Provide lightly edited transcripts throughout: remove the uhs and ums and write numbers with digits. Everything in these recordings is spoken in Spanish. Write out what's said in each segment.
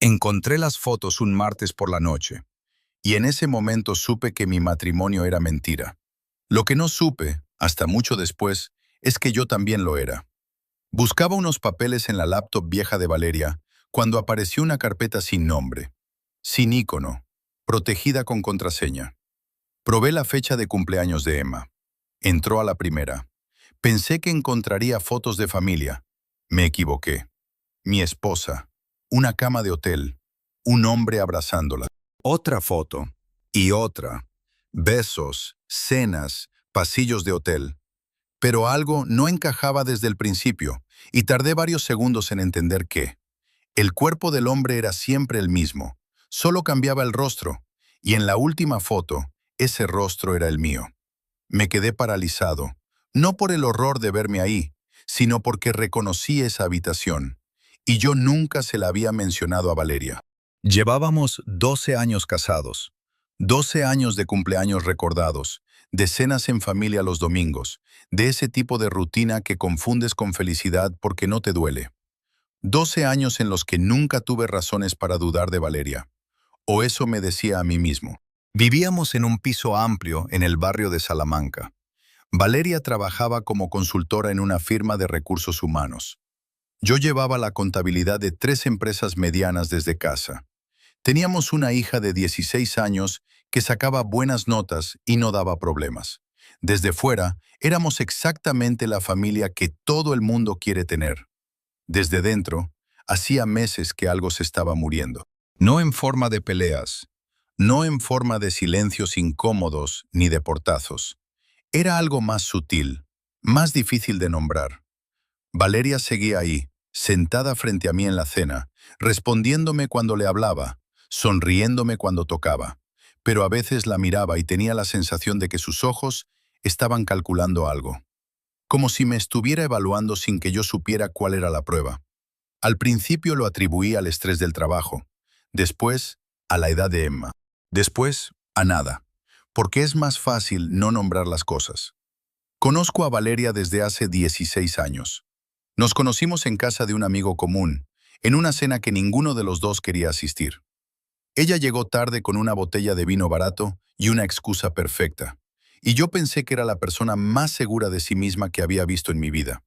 Encontré las fotos un martes por la noche, y en ese momento supe que mi matrimonio era mentira. Lo que no supe, hasta mucho después, es que yo también lo era. Buscaba unos papeles en la laptop vieja de Valeria cuando apareció una carpeta sin nombre, sin icono, protegida con contraseña. Probé la fecha de cumpleaños de Emma. Entró a la primera. Pensé que encontraría fotos de familia. Me equivoqué. Mi esposa, una cama de hotel, un hombre abrazándola. Otra foto, y otra. Besos, cenas, pasillos de hotel. Pero algo no encajaba desde el principio, y tardé varios segundos en entender que el cuerpo del hombre era siempre el mismo, solo cambiaba el rostro, y en la última foto, ese rostro era el mío. Me quedé paralizado, no por el horror de verme ahí, sino porque reconocí esa habitación, y yo nunca se la había mencionado a Valeria. Llevábamos 12 años casados, 12 años de cumpleaños recordados, de cenas en familia los domingos, de ese tipo de rutina que confundes con felicidad porque no te duele. 12 años en los que nunca tuve razones para dudar de Valeria, o eso me decía a mí mismo. Vivíamos en un piso amplio en el barrio de Salamanca. Valeria trabajaba como consultora en una firma de recursos humanos. Yo llevaba la contabilidad de 3 empresas medianas desde casa. Teníamos una hija de 16 años que sacaba buenas notas y no daba problemas. Desde fuera, éramos exactamente la familia que todo el mundo quiere tener. Desde dentro, hacía meses que algo se estaba muriendo. No en forma de peleas, no en forma de silencios incómodos ni de portazos. Era algo más sutil, más difícil de nombrar. Valeria seguía ahí, sentada frente a mí en la cena, respondiéndome cuando le hablaba, sonriéndome cuando tocaba, pero a veces la miraba y tenía la sensación de que sus ojos estaban calculando algo, como si me estuviera evaluando sin que yo supiera cuál era la prueba. Al principio lo atribuí al estrés del trabajo, después a la edad de Emma, después a nada, porque es más fácil no nombrar las cosas. Conozco a Valeria desde hace 16 años. Nos conocimos en casa de un amigo común, en una cena que ninguno de los dos quería asistir. Ella llegó tarde con una botella de vino barato y una excusa perfecta, y yo pensé que era la persona más segura de sí misma que había visto en mi vida.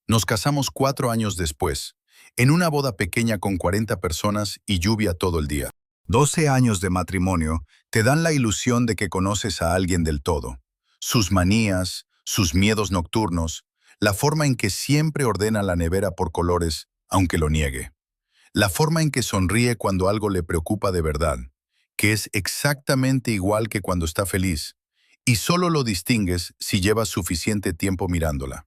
Nos casamos 4 años después, en una boda pequeña con 40 personas y lluvia todo el día. 12 años de matrimonio te dan la ilusión de que conoces a alguien del todo. Sus manías, sus miedos nocturnos, la forma en que siempre ordena la nevera por colores, aunque lo niegue. La forma en que sonríe cuando algo le preocupa de verdad, que es exactamente igual que cuando está feliz, y solo lo distingues si llevas suficiente tiempo mirándola.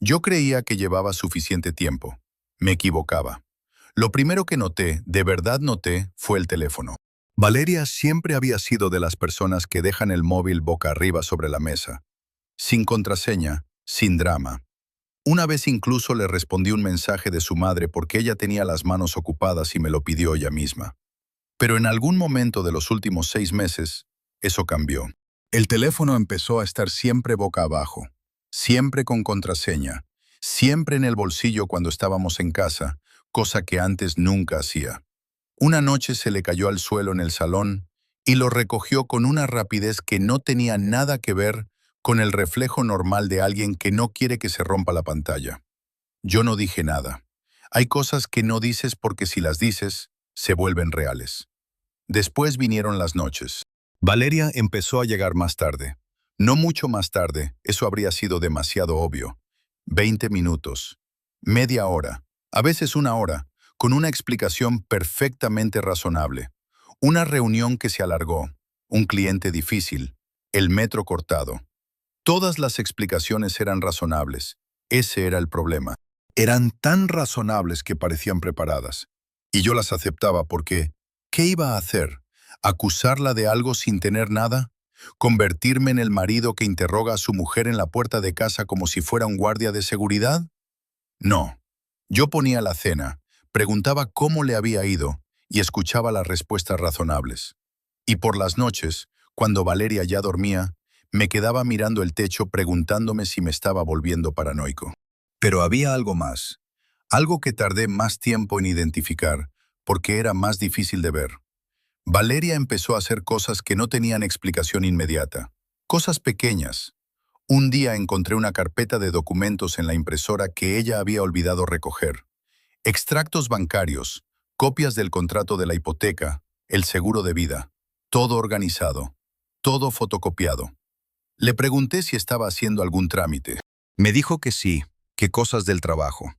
Yo creía que llevaba suficiente tiempo. Me equivocaba. Lo primero que noté, de verdad noté, fue el teléfono. Valeria siempre había sido de las personas que dejan el móvil boca arriba sobre la mesa, sin contraseña, sin drama. Una vez incluso le respondí un mensaje de su madre porque ella tenía las manos ocupadas y me lo pidió ella misma. Pero en algún momento de los últimos 6 meses, eso cambió. El teléfono empezó a estar siempre boca abajo, siempre con contraseña, siempre en el bolsillo cuando estábamos en casa, cosa que antes nunca hacía. Una noche se le cayó al suelo en el salón y lo recogió con una rapidez que no tenía nada que ver con el reflejo normal de alguien que no quiere que se rompa la pantalla. Yo no dije nada. Hay cosas que no dices porque si las dices, se vuelven reales. Después vinieron las noches. Valeria empezó a llegar más tarde. No mucho más tarde, eso habría sido demasiado obvio. 20 minutos, media hora, a veces 1 hora, con una explicación perfectamente razonable. Una reunión que se alargó, un cliente difícil, el metro cortado. Todas las explicaciones eran razonables. Ese era el problema. Eran tan razonables que parecían preparadas. Y yo las aceptaba porque, ¿qué iba a hacer? ¿Acusarla de algo sin tener nada? ¿Convertirme en el marido que interroga a su mujer en la puerta de casa como si fuera un guardia de seguridad? No. Yo ponía la cena, preguntaba cómo le había ido y escuchaba las respuestas razonables. Y por las noches, cuando Valeria ya dormía, me quedaba mirando el techo preguntándome si me estaba volviendo paranoico. Pero había algo más, algo que tardé más tiempo en identificar, porque era más difícil de ver. Valeria empezó a hacer cosas que no tenían explicación inmediata. Cosas pequeñas. Un día encontré una carpeta de documentos en la impresora que ella había olvidado recoger. Extractos bancarios, copias del contrato de la hipoteca, el seguro de vida. Todo organizado. Todo fotocopiado. Le pregunté si estaba haciendo algún trámite. Me dijo que sí, que cosas del trabajo.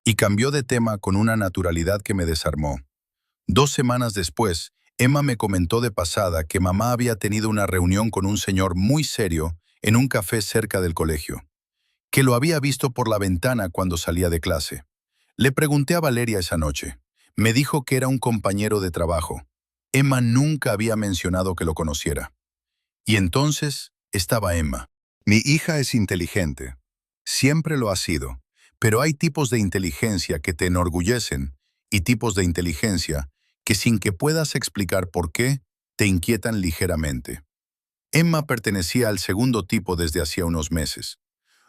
Y cambió de tema con una naturalidad que me desarmó. 2 semanas después, Emma me comentó de pasada que mamá había tenido una reunión con un señor muy serio en un café cerca del colegio, que lo había visto por la ventana cuando salía de clase. Le pregunté a Valeria esa noche. Me dijo que era un compañero de trabajo. Emma nunca había mencionado que lo conociera. Y entonces estaba Emma. Mi hija es inteligente. Siempre lo ha sido. Pero hay tipos de inteligencia que te enorgullecen y tipos de inteligencia que sin que puedas explicar por qué, te inquietan ligeramente. Emma pertenecía al segundo tipo desde hacía unos meses.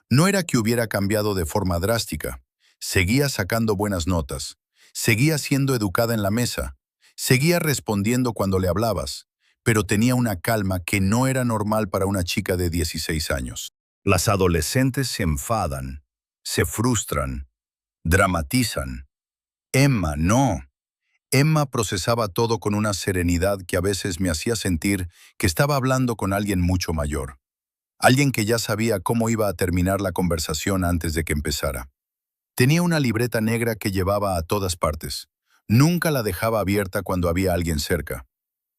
No era que hubiera cambiado de forma drástica. Seguía sacando buenas notas. Seguía siendo educada en la mesa. Seguía respondiendo cuando le hablabas. Pero tenía una calma que no era normal para una chica de 16 años. Las adolescentes se enfadan, se frustran, dramatizan. Emma, no. Emma procesaba todo con una serenidad que a veces me hacía sentir que estaba hablando con alguien mucho mayor. Alguien que ya sabía cómo iba a terminar la conversación antes de que empezara. Tenía una libreta negra que llevaba a todas partes. Nunca la dejaba abierta cuando había alguien cerca.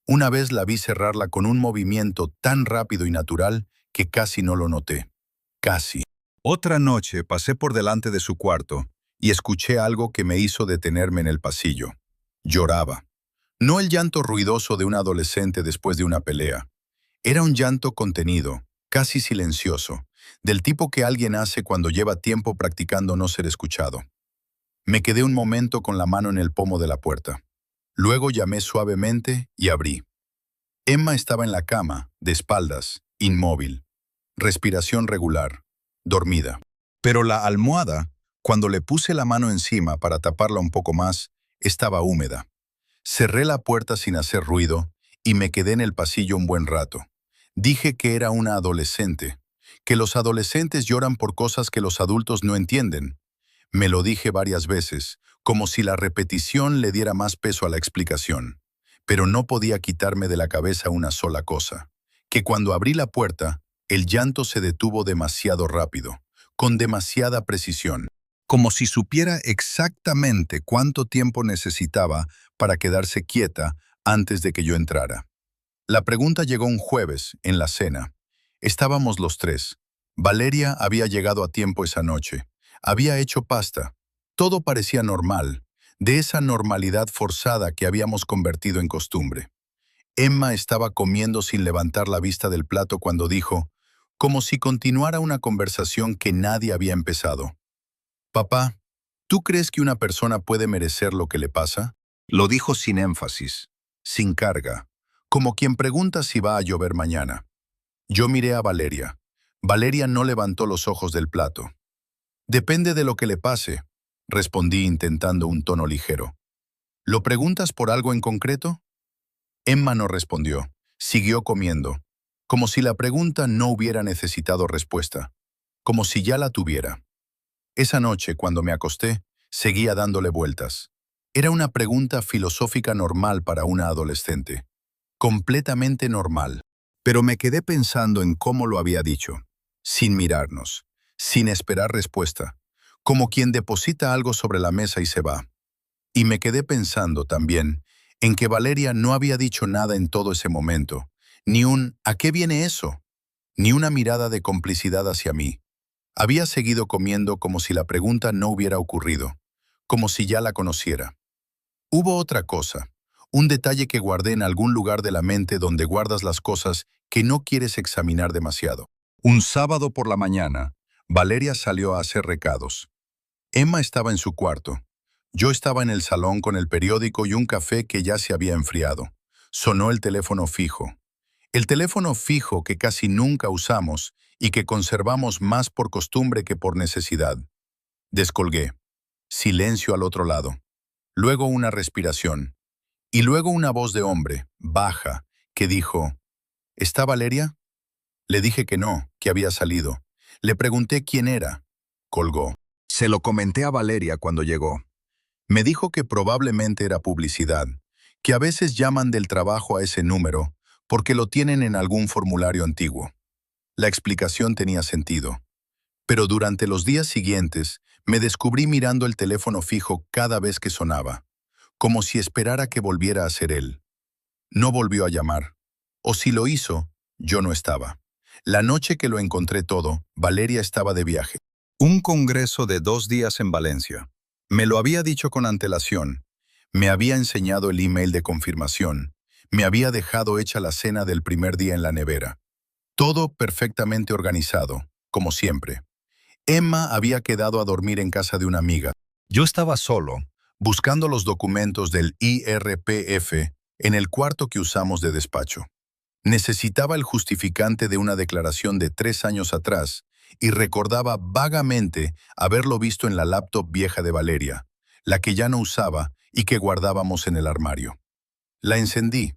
Una vez la vi cerrarla con un movimiento tan rápido y natural que casi no lo noté. Casi. Otra noche pasé por delante de su cuarto y escuché algo que me hizo detenerme en el pasillo. Lloraba. No el llanto ruidoso de un adolescente después de una pelea. Era un llanto contenido, casi silencioso, del tipo que alguien hace cuando lleva tiempo practicando no ser escuchado. Me quedé un momento con la mano en el pomo de la puerta. Luego llamé suavemente y abrí. Emma estaba en la cama, de espaldas, inmóvil. Respiración regular, dormida. Pero la almohada, cuando le puse la mano encima para taparla un poco más, estaba húmeda. Cerré la puerta sin hacer ruido y me quedé en el pasillo un buen rato. Dije que era una adolescente, que los adolescentes lloran por cosas que los adultos no entienden. Me lo dije varias veces, como si la repetición le diera más peso a la explicación. Pero no podía quitarme de la cabeza una sola cosa, que cuando abrí la puerta, el llanto se detuvo demasiado rápido, con demasiada precisión, como si supiera exactamente cuánto tiempo necesitaba para quedarse quieta antes de que yo entrara. La pregunta llegó un jueves, en la cena. Estábamos los tres. Valeria había llegado a tiempo esa noche. Había hecho pasta. Todo parecía normal, de esa normalidad forzada que habíamos convertido en costumbre. Emma estaba comiendo sin levantar la vista del plato cuando dijo, como si continuara una conversación que nadie había empezado. «Papá, ¿tú crees que una persona puede merecer lo que le pasa?» Lo dijo sin énfasis, sin carga, como quien pregunta si va a llover mañana. Yo miré a Valeria. Valeria no levantó los ojos del plato. «Depende de lo que le pase», respondí intentando un tono ligero. «¿Lo preguntas por algo en concreto?» Emma no respondió. Siguió comiendo, como si la pregunta no hubiera necesitado respuesta, como si ya la tuviera. Esa noche, cuando me acosté, seguía dándole vueltas. Era una pregunta filosófica normal para una adolescente. Completamente normal. Pero me quedé pensando en cómo lo había dicho, sin mirarnos, sin esperar respuesta, como quien deposita algo sobre la mesa y se va. Y me quedé pensando también en que Valeria no había dicho nada en todo ese momento, ni un «¿a qué viene eso?», ni una mirada de complicidad hacia mí. Había seguido comiendo como si la pregunta no hubiera ocurrido, como si ya la conociera. Hubo otra cosa, un detalle que guardé en algún lugar de la mente donde guardas las cosas que no quieres examinar demasiado. Un sábado por la mañana, Valeria salió a hacer recados. Emma estaba en su cuarto. Yo estaba en el salón con el periódico y un café que ya se había enfriado. Sonó el teléfono fijo. El teléfono fijo que casi nunca usamos y que conservamos más por costumbre que por necesidad. Descolgué. Silencio al otro lado. luego una respiración, y luego una voz de hombre, baja, que dijo, ¿está Valeria? Le dije que no, que había salido. Le pregunté quién era. Colgó. Se lo comenté a Valeria cuando llegó. Me dijo que probablemente era publicidad, que a veces llaman del trabajo a ese número porque lo tienen en algún formulario antiguo. La explicación tenía sentido. Pero durante los días siguientes me descubrí mirando el teléfono fijo cada vez que sonaba, como si esperara que volviera a ser él. No volvió a llamar. O si lo hizo, yo no estaba. La noche que lo encontré todo, Valeria estaba de viaje. Un congreso de 2 días en Valencia. Me lo había dicho con antelación. Me había enseñado el email de confirmación. Me había dejado hecha la cena del primer día en la nevera. Todo perfectamente organizado, como siempre. Emma había quedado a dormir en casa de una amiga. Yo estaba solo, buscando los documentos del IRPF en el cuarto que usamos de despacho. Necesitaba el justificante de una declaración de 3 años atrás y recordaba vagamente haberlo visto en la laptop vieja de Valeria, la que ya no usaba y que guardábamos en el armario. La encendí.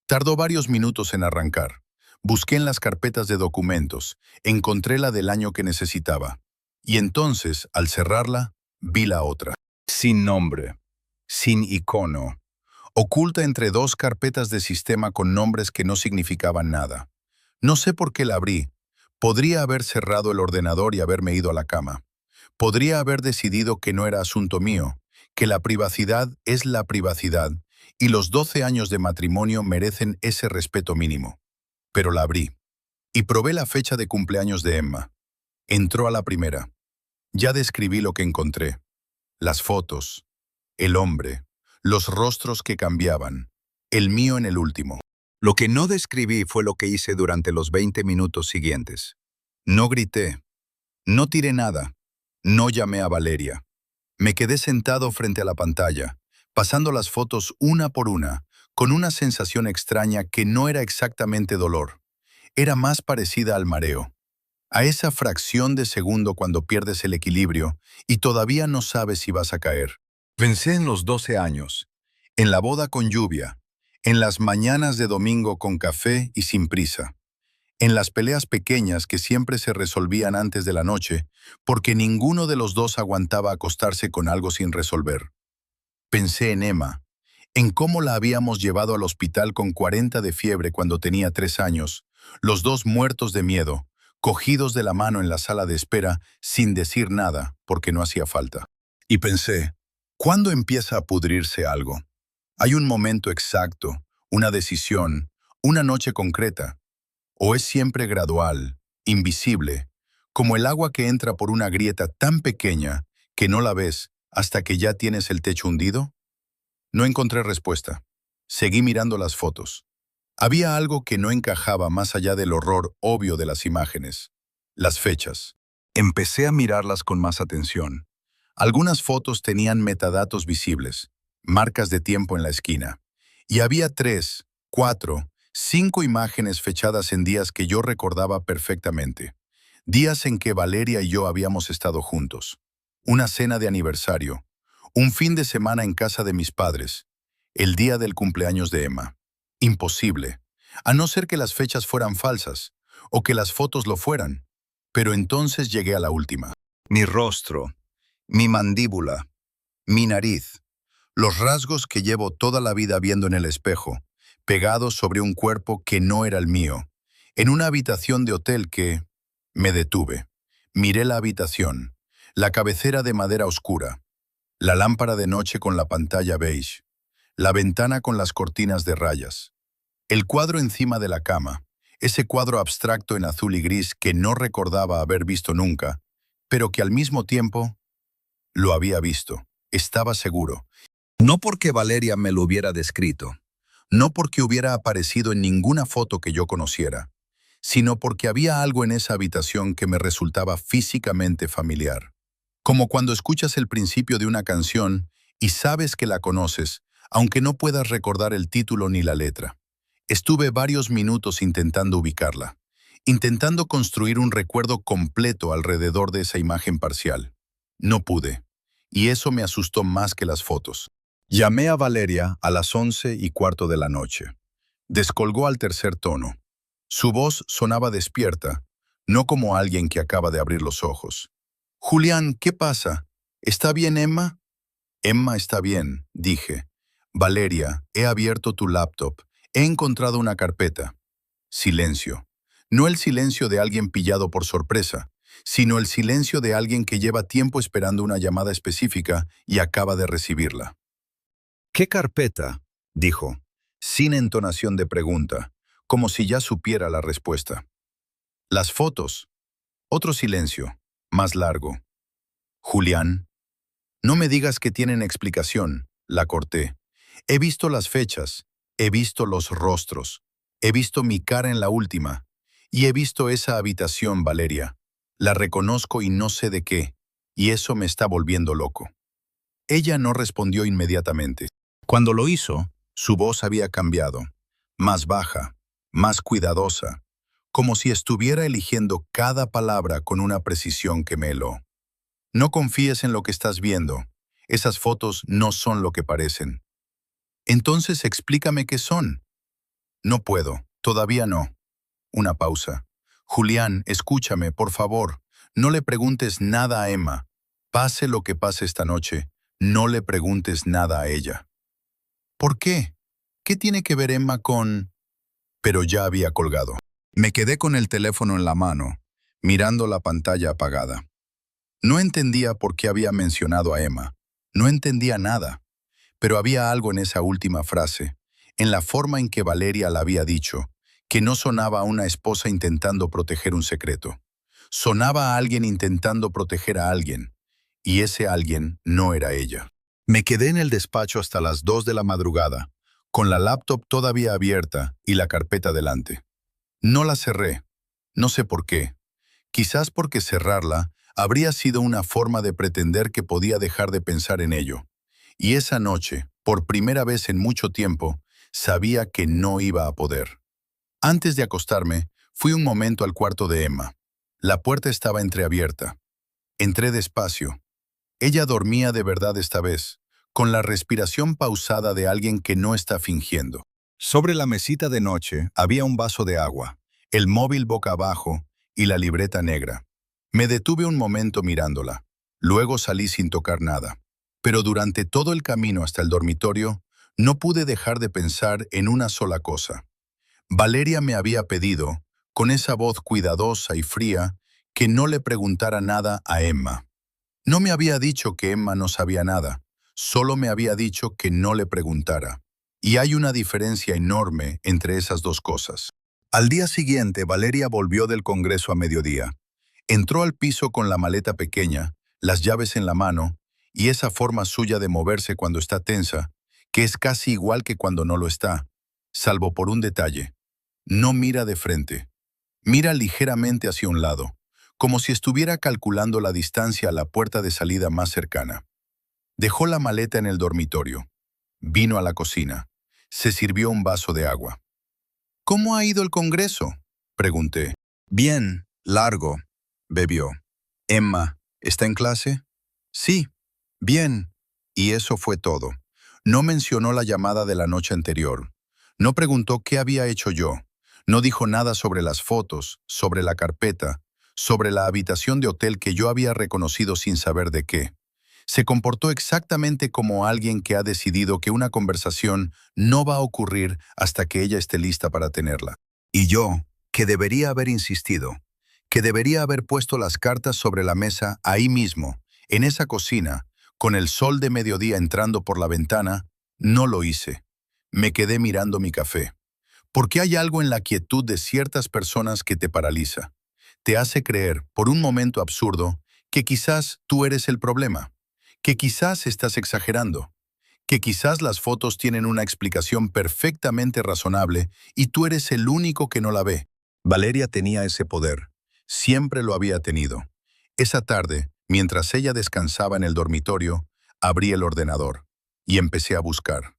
Tardó varios minutos en arrancar. Busqué en las carpetas de documentos, encontré la del año que necesitaba. Y entonces, al cerrarla, vi la otra. Sin nombre, sin icono, oculta entre 2 carpetas de sistema con nombres que no significaban nada. No sé por qué la abrí. Podría haber cerrado el ordenador y haberme ido a la cama. Podría haber decidido que no era asunto mío, que la privacidad es la privacidad y los 12 años de matrimonio merecen ese respeto mínimo. Pero la abrí y probé la fecha de cumpleaños de Emma. Entró a la primera. Ya describí lo que encontré. Las fotos, el hombre, los rostros que cambiaban, el mío en el último. Lo que no describí fue lo que hice durante los 20 minutos siguientes. No grité, no tiré nada, no llamé a Valeria. Me quedé sentado frente a la pantalla, pasando las fotos una por una, con una sensación extraña que no era exactamente dolor. Era más parecida al mareo. A esa fracción de segundo cuando pierdes el equilibrio y todavía no sabes si vas a caer. Pensé en los 12 años, en la boda con lluvia, en las mañanas de domingo con café y sin prisa, en las peleas pequeñas que siempre se resolvían antes de la noche, porque ninguno de los dos aguantaba acostarse con algo sin resolver. Pensé en Emma, en cómo la habíamos llevado al hospital con 40 de fiebre cuando tenía 3 años, los dos muertos de miedo, cogidos de la mano en la sala de espera sin decir nada porque no hacía falta. Y pensé, ¿cuándo empieza a pudrirse algo? ¿Hay un momento exacto, una decisión, una noche concreta? ¿O es siempre gradual, invisible, como el agua que entra por una grieta tan pequeña que no la ves hasta que ya tienes el techo hundido? No encontré respuesta. Seguí mirando las fotos. Había algo que no encajaba más allá del horror obvio de las imágenes. Las fechas. Empecé a mirarlas con más atención. Algunas fotos tenían metadatos visibles, marcas de tiempo en la esquina. Y había 3, 4, 5 imágenes fechadas en días que yo recordaba perfectamente. Días en que Valeria y yo habíamos estado juntos. Una cena de aniversario. Un fin de semana en casa de mis padres. El día del cumpleaños de Emma. Imposible. A no ser que las fechas fueran falsas, o que las fotos lo fueran. Pero entonces llegué a la última. Mi rostro, mi mandíbula, mi nariz, los rasgos que llevo toda la vida viendo en el espejo, pegados sobre un cuerpo que no era el mío, en una habitación de hotel que... Me detuve. Miré la habitación, la cabecera de madera oscura, la lámpara de noche con la pantalla beige, la ventana con las cortinas de rayas, el cuadro encima de la cama, ese cuadro abstracto en azul y gris que no recordaba haber visto nunca, pero que al mismo tiempo lo había visto, estaba seguro. No porque Valeria me lo hubiera descrito, no porque hubiera aparecido en ninguna foto que yo conociera, sino porque había algo en esa habitación que me resultaba físicamente familiar. Como cuando escuchas el principio de una canción y sabes que la conoces, aunque no puedas recordar el título ni la letra. Estuve varios minutos intentando ubicarla, intentando construir un recuerdo completo alrededor de esa imagen parcial. No pude, y eso me asustó más que las fotos. Llamé a Valeria a las 11:15 de la noche. Descolgó al tercer tono. Su voz sonaba despierta, no como alguien que acaba de abrir los ojos. «Julián, ¿qué pasa? ¿Está bien, Emma?» «Emma está bien», dije. «Valeria, he abierto tu laptop. He encontrado una carpeta». Silencio. No el silencio de alguien pillado por sorpresa, sino el silencio de alguien que lleva tiempo esperando una llamada específica y acaba de recibirla. «¿Qué carpeta?», dijo, sin entonación de pregunta, como si ya supiera la respuesta. «Las fotos». Otro silencio, más largo. «Julián, no me digas que tienen explicación», la corté. «He visto las fechas, he visto los rostros, he visto mi cara en la última, y he visto esa habitación, Valeria. La reconozco y no sé de qué, y eso me está volviendo loco». Ella no respondió inmediatamente. Cuando lo hizo, su voz había cambiado, más baja, más cuidadosa, como si estuviera eligiendo cada palabra con una precisión que me heló. «No confíes en lo que estás viendo. Esas fotos no son lo que parecen». «Entonces explícame qué son». «No puedo, todavía no». Una pausa. «Julián, escúchame, por favor. No le preguntes nada a Emma. Pase lo que pase esta noche, no le preguntes nada a ella». «¿Por qué? ¿Qué tiene que ver Emma con...?» Pero ya había colgado. Me quedé con el teléfono en la mano, mirando la pantalla apagada. No entendía por qué había mencionado a Emma. No entendía nada. Pero había algo en esa última frase, en la forma en que Valeria la había dicho, que no sonaba a una esposa intentando proteger un secreto. Sonaba a alguien intentando proteger a alguien, y ese alguien no era ella. Me quedé en el despacho hasta las 2 de la madrugada, con la laptop todavía abierta y la carpeta delante. No la cerré. No sé por qué. Quizás porque cerrarla habría sido una forma de pretender que podía dejar de pensar en ello. Y esa noche, por primera vez en mucho tiempo, sabía que no iba a poder. Antes de acostarme, fui un momento al cuarto de Emma. La puerta estaba entreabierta. Entré despacio. Ella dormía de verdad esta vez, con la respiración pausada de alguien que no está fingiendo. Sobre la mesita de noche había un vaso de agua, el móvil boca abajo y la libreta negra. Me detuve un momento mirándola. Luego salí sin tocar nada. Pero durante todo el camino hasta el dormitorio, no pude dejar de pensar en una sola cosa. Valeria me había pedido, con esa voz cuidadosa y fría, que no le preguntara nada a Emma. No me había dicho que Emma no sabía nada, solo me había dicho que no le preguntara. Y hay una diferencia enorme entre esas dos cosas. Al día siguiente, Valeria volvió del congreso a mediodía. Entró al piso con la maleta pequeña, las llaves en la mano, y esa forma suya de moverse cuando está tensa, que es casi igual que cuando no lo está, salvo por un detalle. No mira de frente. Mira ligeramente hacia un lado, como si estuviera calculando la distancia a la puerta de salida más cercana. Dejó la maleta en el dormitorio. Vino a la cocina. Se sirvió un vaso de agua. «¿Cómo ha ido el congreso?», pregunté. «Bien, largo», bebió. «Emma, ¿está en clase?». «Sí». «Bien». Y eso fue todo. No mencionó la llamada de la noche anterior. No preguntó qué había hecho yo. No dijo nada sobre las fotos, sobre la carpeta, sobre la habitación de hotel que yo había reconocido sin saber de qué. Se comportó exactamente como alguien que ha decidido que una conversación no va a ocurrir hasta que ella esté lista para tenerla. Y yo, que debería haber insistido, que debería haber puesto las cartas sobre la mesa ahí mismo, en esa cocina, con el sol de mediodía entrando por la ventana, no lo hice. Me quedé mirando mi café. Porque hay algo en la quietud de ciertas personas que te paraliza. Te hace creer, por un momento absurdo, que quizás tú eres el problema, que quizás estás exagerando, que quizás las fotos tienen una explicación perfectamente razonable y tú eres el único que no la ve. Valeria tenía ese poder. Siempre lo había tenido. Esa tarde, mientras ella descansaba en el dormitorio, abrí el ordenador y empecé a buscar.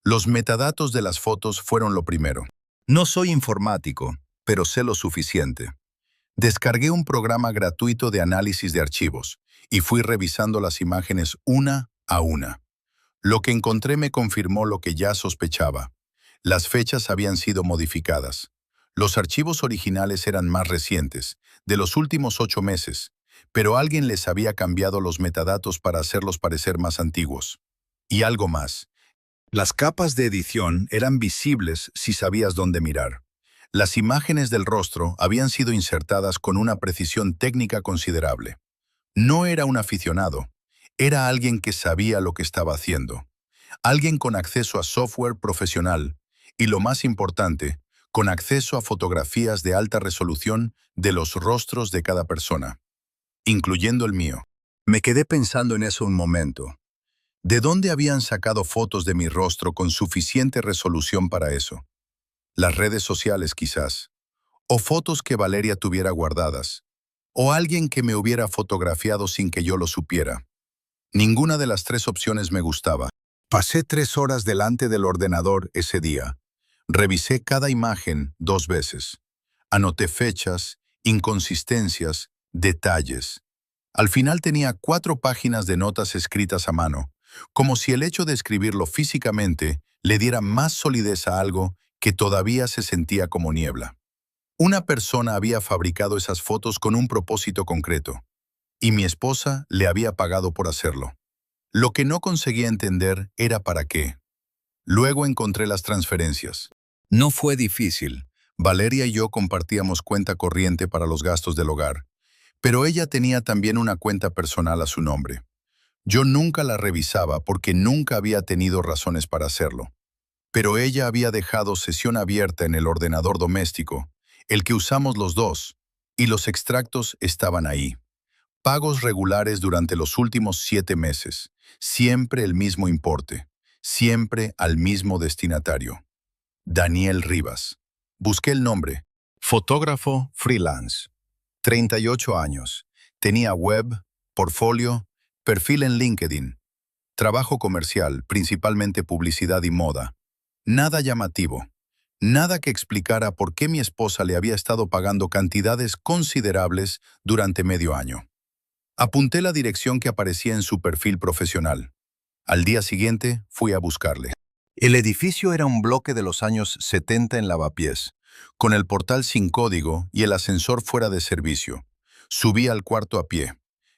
Los metadatos de las fotos fueron lo primero. No soy informático, pero sé lo suficiente. Descargué un programa gratuito de análisis de archivos y fui revisando las imágenes una a una. Lo que encontré me confirmó lo que ya sospechaba. Las fechas habían sido modificadas. Los archivos originales eran más recientes, de los últimos 8 meses, pero alguien les había cambiado los metadatos para hacerlos parecer más antiguos. Y algo más. Las capas de edición eran visibles si sabías dónde mirar. Las imágenes del rostro habían sido insertadas con una precisión técnica considerable. No era un aficionado, era alguien que sabía lo que estaba haciendo. Alguien con acceso a software profesional y, lo más importante, con acceso a fotografías de alta resolución de los rostros de cada persona, incluyendo el mío. Me quedé pensando en eso un momento. ¿De dónde habían sacado fotos de mi rostro con suficiente resolución para eso? Las redes sociales, quizás. O fotos que Valeria tuviera guardadas. O alguien que me hubiera fotografiado sin que yo lo supiera. Ninguna de las 3 opciones me gustaba. Pasé 3 horas delante del ordenador ese día. Revisé cada imagen 2 veces. Anoté fechas, inconsistencias, detalles. Al final tenía 4 páginas de notas escritas a mano, como si el hecho de escribirlo físicamente le diera más solidez a algo que todavía se sentía como niebla. Una persona había fabricado esas fotos con un propósito concreto, y mi esposa le había pagado por hacerlo. Lo que no conseguía entender era para qué. Luego encontré las transferencias. No fue difícil. Valeria y yo compartíamos cuenta corriente para los gastos del hogar, pero ella tenía también una cuenta personal a su nombre. Yo nunca la revisaba porque nunca había tenido razones para hacerlo. Pero ella había dejado sesión abierta en el ordenador doméstico, el que usamos los dos, y los extractos estaban ahí. Pagos regulares durante los últimos 7 meses, siempre el mismo importe, siempre al mismo destinatario. Daniel Rivas. Busqué el nombre. Fotógrafo freelance. 38 años. Tenía web, portfolio, perfil en LinkedIn. Trabajo comercial, principalmente publicidad y moda. Nada llamativo. Nada que explicara por qué mi esposa le había estado pagando cantidades considerables durante medio año. Apunté la dirección que aparecía en su perfil profesional. Al día siguiente fui a buscarle. El edificio era un bloque de los años 70 en Lavapiés, con el portal sin código y el ascensor fuera de servicio. Subí al cuarto a pie.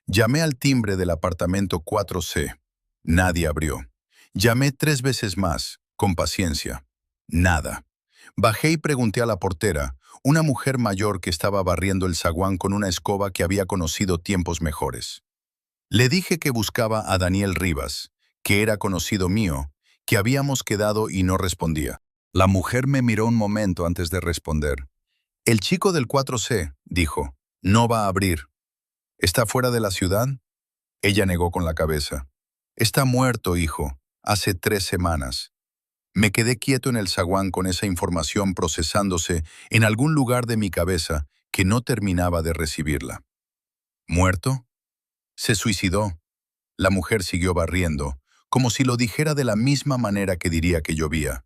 Llamé al timbre del apartamento 4C. Nadie abrió. Llamé 3 veces más, con paciencia. Nada. Bajé y pregunté a la portera, una mujer mayor que estaba barriendo el zaguán con una escoba que había conocido tiempos mejores. Le dije que buscaba a Daniel Rivas, que era conocido mío, que habíamos quedado y no respondía. La mujer me miró un momento antes de responder. El chico del 4C, dijo, no va a abrir. ¿Está fuera de la ciudad? Ella negó con la cabeza. Está muerto, hijo, hace 3 semanas. Me quedé quieto en el zaguán con esa información procesándose en algún lugar de mi cabeza que no terminaba de recibirla. ¿Muerto? Se suicidó. La mujer siguió barriendo, como si lo dijera de la misma manera que diría que llovía.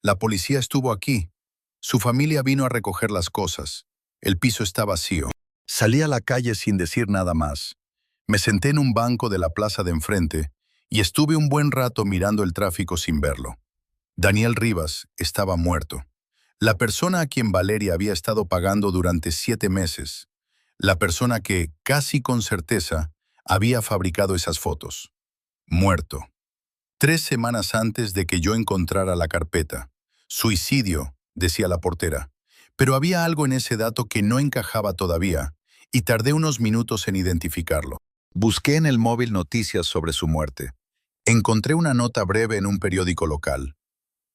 La policía estuvo aquí. Su familia vino a recoger las cosas. El piso está vacío. Salí a la calle sin decir nada más. Me senté en un banco de la plaza de enfrente y estuve un buen rato mirando el tráfico sin verlo. Daniel Rivas estaba muerto. La persona a quien Valeria había estado pagando durante 7 meses. La persona que, casi con certeza, había fabricado esas fotos. Muerto. 3 semanas antes de que yo encontrara la carpeta. Suicidio, decía la portera. Pero había algo en ese dato que no encajaba todavía, y tardé unos minutos en identificarlo. Busqué en el móvil noticias sobre su muerte. Encontré una nota breve en un periódico local.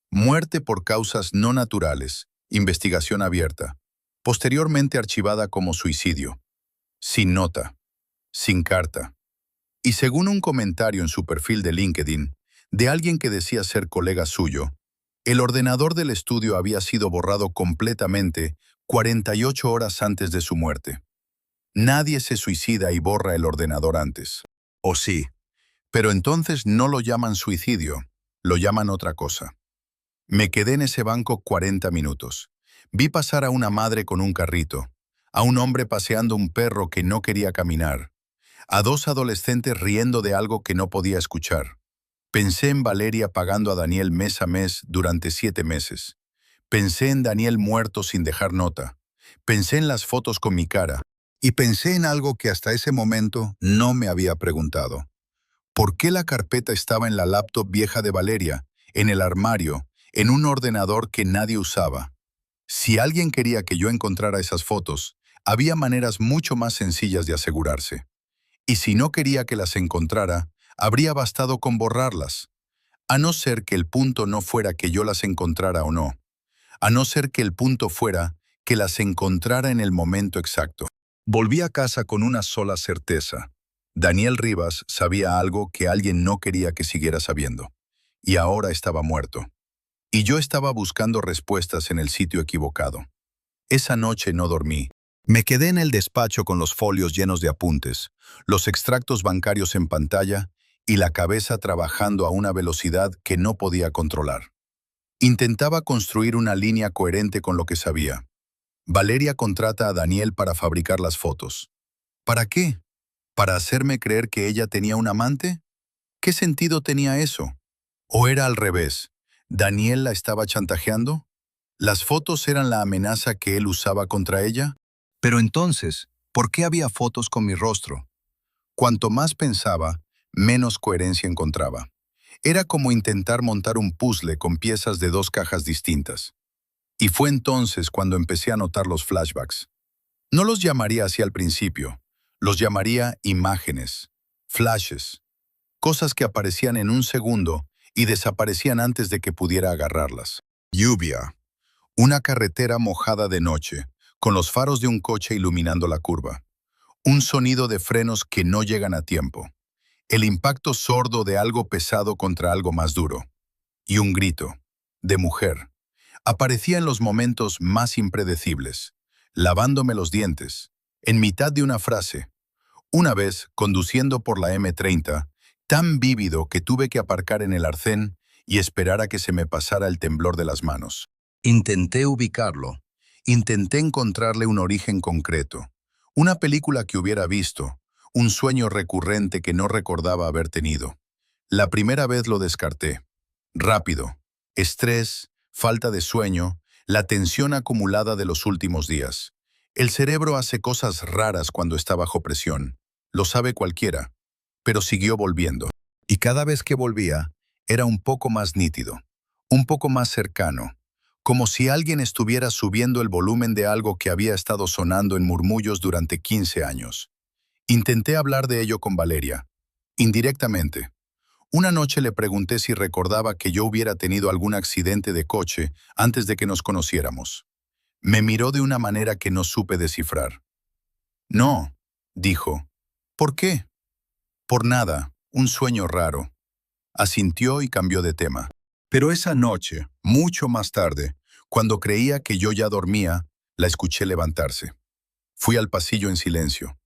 Muerte por causas no naturales, investigación abierta, posteriormente archivada como suicidio. Sin nota, sin carta. Y según un comentario en su perfil de LinkedIn, de alguien que decía ser colega suyo, el ordenador del estudio había sido borrado completamente 48 horas antes de su muerte. Nadie se suicida y borra el ordenador antes. O sí, pero entonces no lo llaman suicidio, lo llaman otra cosa. Me quedé en ese banco 40 minutos. Vi pasar a una madre con un carrito, a un hombre paseando un perro que no quería caminar, a 2 adolescentes riendo de algo que no podía escuchar. Pensé en Valeria pagando a Daniel mes a mes durante 7 meses. Pensé en Daniel muerto sin dejar nota. Pensé en las fotos con mi cara. Y pensé en algo que hasta ese momento no me había preguntado. ¿Por qué la carpeta estaba en la laptop vieja de Valeria, en el armario, en un ordenador que nadie usaba? Si alguien quería que yo encontrara esas fotos, había maneras mucho más sencillas de asegurarse. Y si no quería que las encontrara, habría bastado con borrarlas. A no ser que el punto no fuera que yo las encontrara o no. A no ser que el punto fuera que las encontrara en el momento exacto. Volví a casa con una sola certeza. Daniel Rivas sabía algo que alguien no quería que siguiera sabiendo. Y ahora estaba muerto. Y yo estaba buscando respuestas en el sitio equivocado. Esa noche no dormí. Me quedé en el despacho con los folios llenos de apuntes, los extractos bancarios en pantalla y la cabeza trabajando a una velocidad que no podía controlar. Intentaba construir una línea coherente con lo que sabía. Valeria contrata a Daniel para fabricar las fotos. ¿Para qué? ¿Para hacerme creer que ella tenía un amante? ¿Qué sentido tenía eso? ¿O era al revés? ¿Daniel la estaba chantajeando? ¿Las fotos eran la amenaza que él usaba contra ella? Pero entonces, ¿por qué había fotos con mi rostro? Cuanto más pensaba, menos coherencia encontraba. Era como intentar montar un puzzle con piezas de 2 cajas distintas. Y fue entonces cuando empecé a notar los flashbacks. No los llamaría así al principio, los llamaría imágenes, flashes, cosas que aparecían en un segundo y desaparecían antes de que pudiera agarrarlas. Lluvia. Una carretera mojada de noche, con los faros de un coche iluminando la curva. Un sonido de frenos que no llegan a tiempo. El impacto sordo de algo pesado contra algo más duro. Y un grito, de mujer. Aparecía en los momentos más impredecibles, lavándome los dientes, en mitad de una frase. Una vez, conduciendo por la M30, tan vívido que tuve que aparcar en el arcén y esperar a que se me pasara el temblor de las manos. Intenté ubicarlo. Intenté encontrarle un origen concreto. Una película que hubiera visto, un sueño recurrente que no recordaba haber tenido. La primera vez lo descarté. Rápido. Estrés, falta de sueño, la tensión acumulada de los últimos días. El cerebro hace cosas raras cuando está bajo presión. Lo sabe cualquiera. Pero siguió volviendo. Y cada vez que volvía, era un poco más nítido, un poco más cercano, como si alguien estuviera subiendo el volumen de algo que había estado sonando en murmullos durante 15 años. Intenté hablar de ello con Valeria, indirectamente. Una noche le pregunté si recordaba que yo hubiera tenido algún accidente de coche antes de que nos conociéramos. Me miró de una manera que no supe descifrar. No, dijo. ¿Por qué? Por nada, un sueño raro. Asintió y cambió de tema. Pero esa noche, mucho más tarde, cuando creía que yo ya dormía, la escuché levantarse. Fui al pasillo en silencio.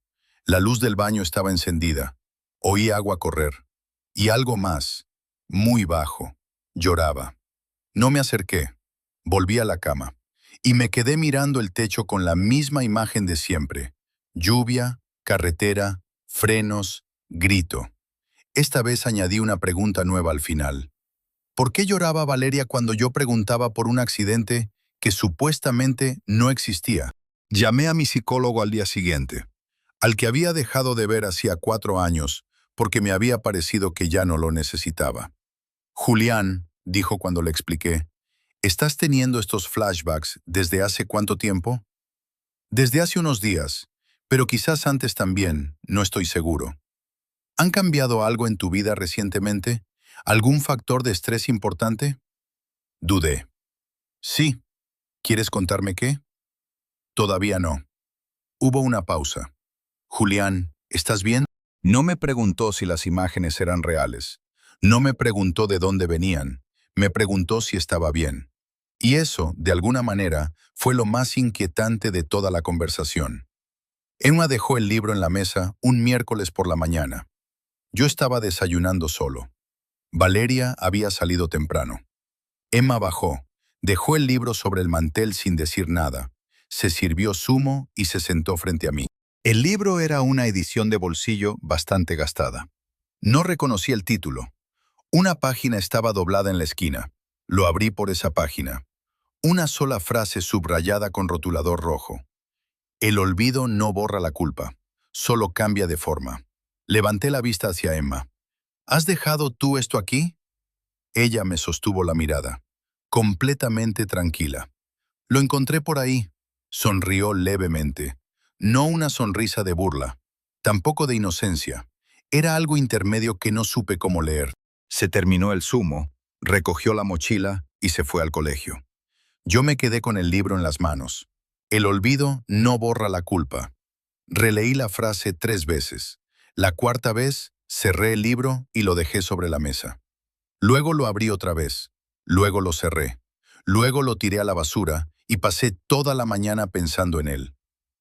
La luz del baño estaba encendida. Oí agua correr. Y algo más, muy bajo, lloraba. No me acerqué. Volví a la cama. Y me quedé mirando el techo con la misma imagen de siempre. Lluvia, carretera, frenos, grito. Esta vez añadí una pregunta nueva al final. ¿Por qué lloraba Valeria cuando yo preguntaba por un accidente que supuestamente no existía? Llamé a mi psicólogo al día siguiente, al que había dejado de ver hacía 4 años, porque me había parecido que ya no lo necesitaba. Julián, dijo cuando le expliqué, ¿estás teniendo estos flashbacks desde hace cuánto tiempo? Desde hace unos días, pero quizás antes también, no estoy seguro. ¿Han cambiado algo en tu vida recientemente? ¿Algún factor de estrés importante? Dudé. Sí. ¿Quieres contarme qué? Todavía no. Hubo una pausa. Julián, ¿estás bien? No me preguntó si las imágenes eran reales. No me preguntó de dónde venían. Me preguntó si estaba bien. Y eso, de alguna manera, fue lo más inquietante de toda la conversación. Emma dejó el libro en la mesa un miércoles por la mañana. Yo estaba desayunando solo. Valeria había salido temprano. Emma bajó, dejó el libro sobre el mantel sin decir nada, se sirvió zumo y se sentó frente a mí. El libro era una edición de bolsillo bastante gastada. No reconocí el título. Una página estaba doblada en la esquina. Lo abrí por esa página. Una sola frase subrayada con rotulador rojo. El olvido no borra la culpa, solo cambia de forma. Levanté la vista hacia Emma. ¿Has dejado tú esto aquí? Ella me sostuvo la mirada, completamente tranquila. Lo encontré por ahí. Sonrió levemente. No una sonrisa de burla, tampoco de inocencia. Era algo intermedio que no supe cómo leer. Se terminó el zumo, recogió la mochila y se fue al colegio. Yo me quedé con el libro en las manos. El olvido no borra la culpa. Releí la frase 3 veces. La cuarta vez, cerré el libro y lo dejé sobre la mesa. Luego lo abrí otra vez. Luego lo cerré. Luego lo tiré a la basura y pasé toda la mañana pensando en él.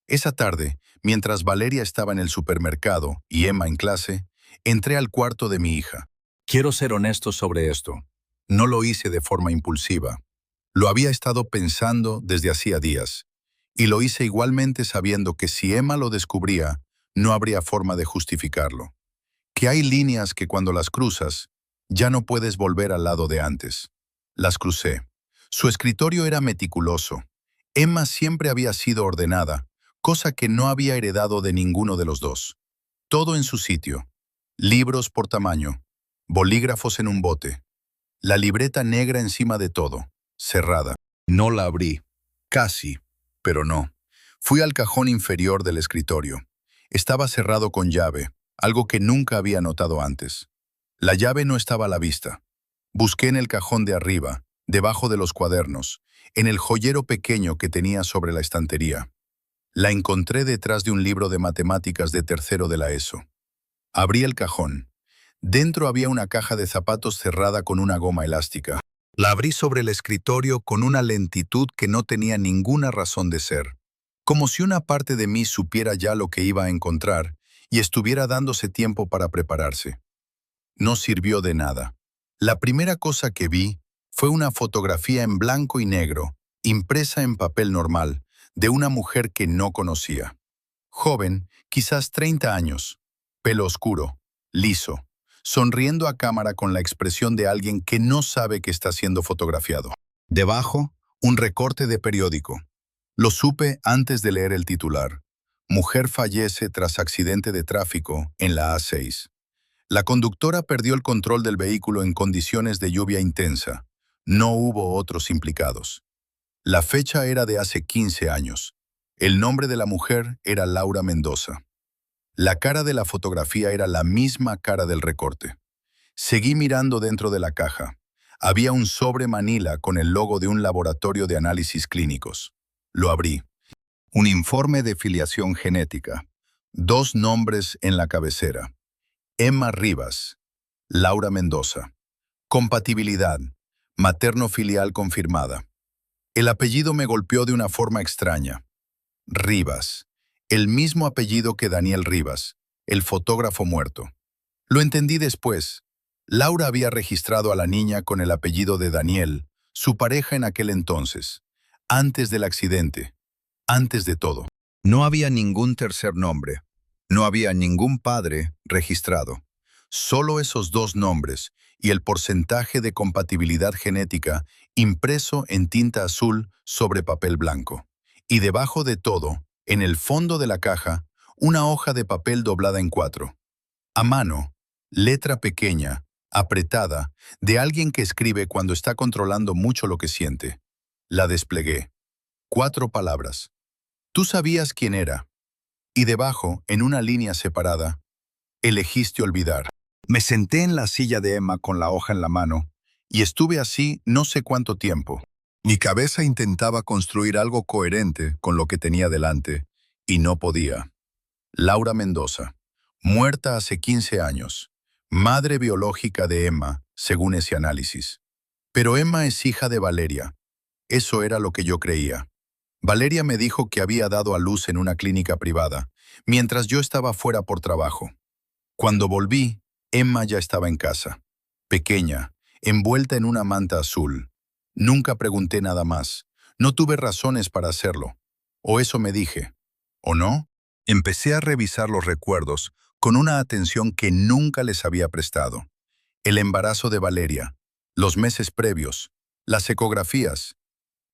Esa tarde, mientras Valeria estaba en el supermercado y Emma en clase, entré al cuarto de mi hija. Quiero ser honesto sobre esto. No lo hice de forma impulsiva. Lo había estado pensando desde hacía días. Y lo hice igualmente sabiendo que si Emma lo descubría, no habría forma de justificarlo. Que hay líneas que cuando las cruzas, ya no puedes volver al lado de antes. Las crucé. Su escritorio era meticuloso. Emma siempre había sido ordenada, cosa que no había heredado de ninguno de los dos. Todo en su sitio. Libros por tamaño, bolígrafos en un bote. La libreta negra encima de todo, cerrada. No la abrí. Casi, pero no. Fui al cajón inferior del escritorio. Estaba cerrado con llave, algo que nunca había notado antes. La llave no estaba a la vista. Busqué en el cajón de arriba, debajo de los cuadernos, en el joyero pequeño que tenía sobre la estantería. La encontré detrás de un libro de matemáticas de tercero de la ESO. Abrí el cajón. Dentro había una caja de zapatos cerrada con una goma elástica. La abrí sobre el escritorio con una lentitud que no tenía ninguna razón de ser, como si una parte de mí supiera ya lo que iba a encontrar y estuviera dándose tiempo para prepararse. No sirvió de nada. La primera cosa que vi fue una fotografía en blanco y negro, impresa en papel normal, de una mujer que no conocía. Joven, quizás 30 años, pelo oscuro, liso, sonriendo a cámara con la expresión de alguien que no sabe que está siendo fotografiado. Debajo, un recorte de periódico. Lo supe antes de leer el titular. Mujer fallece tras accidente de tráfico en la A6. La conductora perdió el control del vehículo en condiciones de lluvia intensa. No hubo otros implicados. La fecha era de hace 15 años. El nombre de la mujer era Laura Mendoza. La cara de la fotografía era la misma cara del recorte. Seguí mirando dentro de la caja. Había un sobre manila con el logo de un laboratorio de análisis clínicos. Lo abrí. Un informe de filiación genética. 2 nombres en la cabecera. Emma Rivas, Laura Mendoza. Compatibilidad. Materno-filial confirmada. El apellido me golpeó de una forma extraña. Rivas. El mismo apellido que Daniel Rivas, el fotógrafo muerto. Lo entendí después. Laura había registrado a la niña con el apellido de Daniel, su pareja en aquel entonces, antes del accidente, antes de todo. No había ningún tercer nombre. No había ningún padre registrado. Solo esos 2 nombres y el porcentaje de compatibilidad genética impreso en tinta azul sobre papel blanco. Y debajo de todo, en el fondo de la caja, una hoja de papel doblada en 4. A mano, letra pequeña, apretada, de alguien que escribe cuando está controlando mucho lo que siente. La desplegué. 4 palabras. Tú sabías quién era. Y debajo, en una línea separada, elegiste olvidar. Me senté en la silla de Emma con la hoja en la mano y estuve así no sé cuánto tiempo. Mi cabeza intentaba construir algo coherente con lo que tenía delante y no podía. Laura Mendoza, muerta hace 15 años, madre biológica de Emma, según ese análisis. Pero Emma es hija de Valeria. Eso era lo que yo creía. Valeria me dijo que había dado a luz en una clínica privada, mientras yo estaba fuera por trabajo. Cuando volví, Emma ya estaba en casa, pequeña, envuelta en una manta azul. Nunca pregunté nada más. No tuve razones para hacerlo. O eso me dije. ¿O no? Empecé a revisar los recuerdos con una atención que nunca les había prestado. el embarazo de Valeria, los meses previos, las ecografías,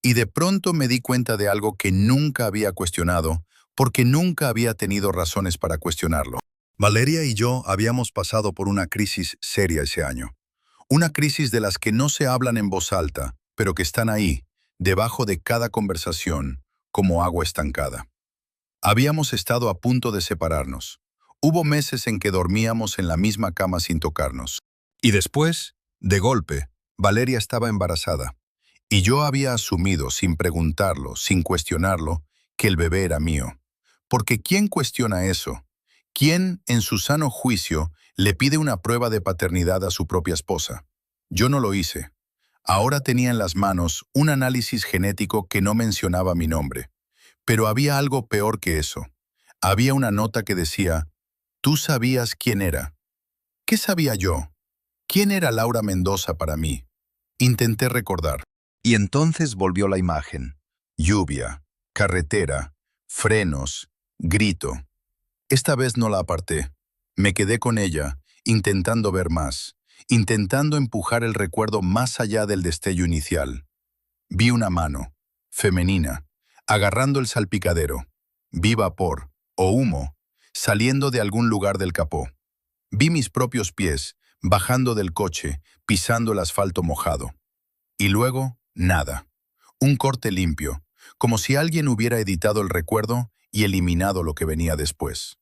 y de pronto me di cuenta de algo que nunca había cuestionado, porque nunca había tenido razones para cuestionarlo. Valeria y yo habíamos pasado por una crisis seria ese año. Una crisis de las que no se hablan en voz alta, pero que están ahí, debajo de cada conversación, como agua estancada. Habíamos estado a punto de separarnos. Hubo meses en que dormíamos en la misma cama sin tocarnos. Y después, de golpe, Valeria estaba embarazada. Y yo había asumido, sin preguntarlo, sin cuestionarlo, que el bebé era mío. Porque ¿quién cuestiona eso? ¿Quién, en su sano juicio, le pide una prueba de paternidad a su propia esposa? Yo no lo hice. Ahora tenía en las manos un análisis genético que no mencionaba mi nombre. Pero había algo peor que eso. Había una nota que decía, «Tú sabías quién era». ¿Qué sabía yo? ¿Quién era Laura Mendoza para mí? Intenté recordar. Y entonces volvió la imagen. Lluvia, carretera, frenos, grito. Esta vez no la aparté. Me quedé con ella, intentando ver más, intentando empujar el recuerdo más allá del destello inicial. Vi una mano, femenina, agarrando el salpicadero. Vi vapor, o humo, saliendo de algún lugar del capó. Vi mis propios pies, bajando del coche, pisando el asfalto mojado. Y luego, nada. Un corte limpio, como si alguien hubiera editado el recuerdo y eliminado lo que venía después.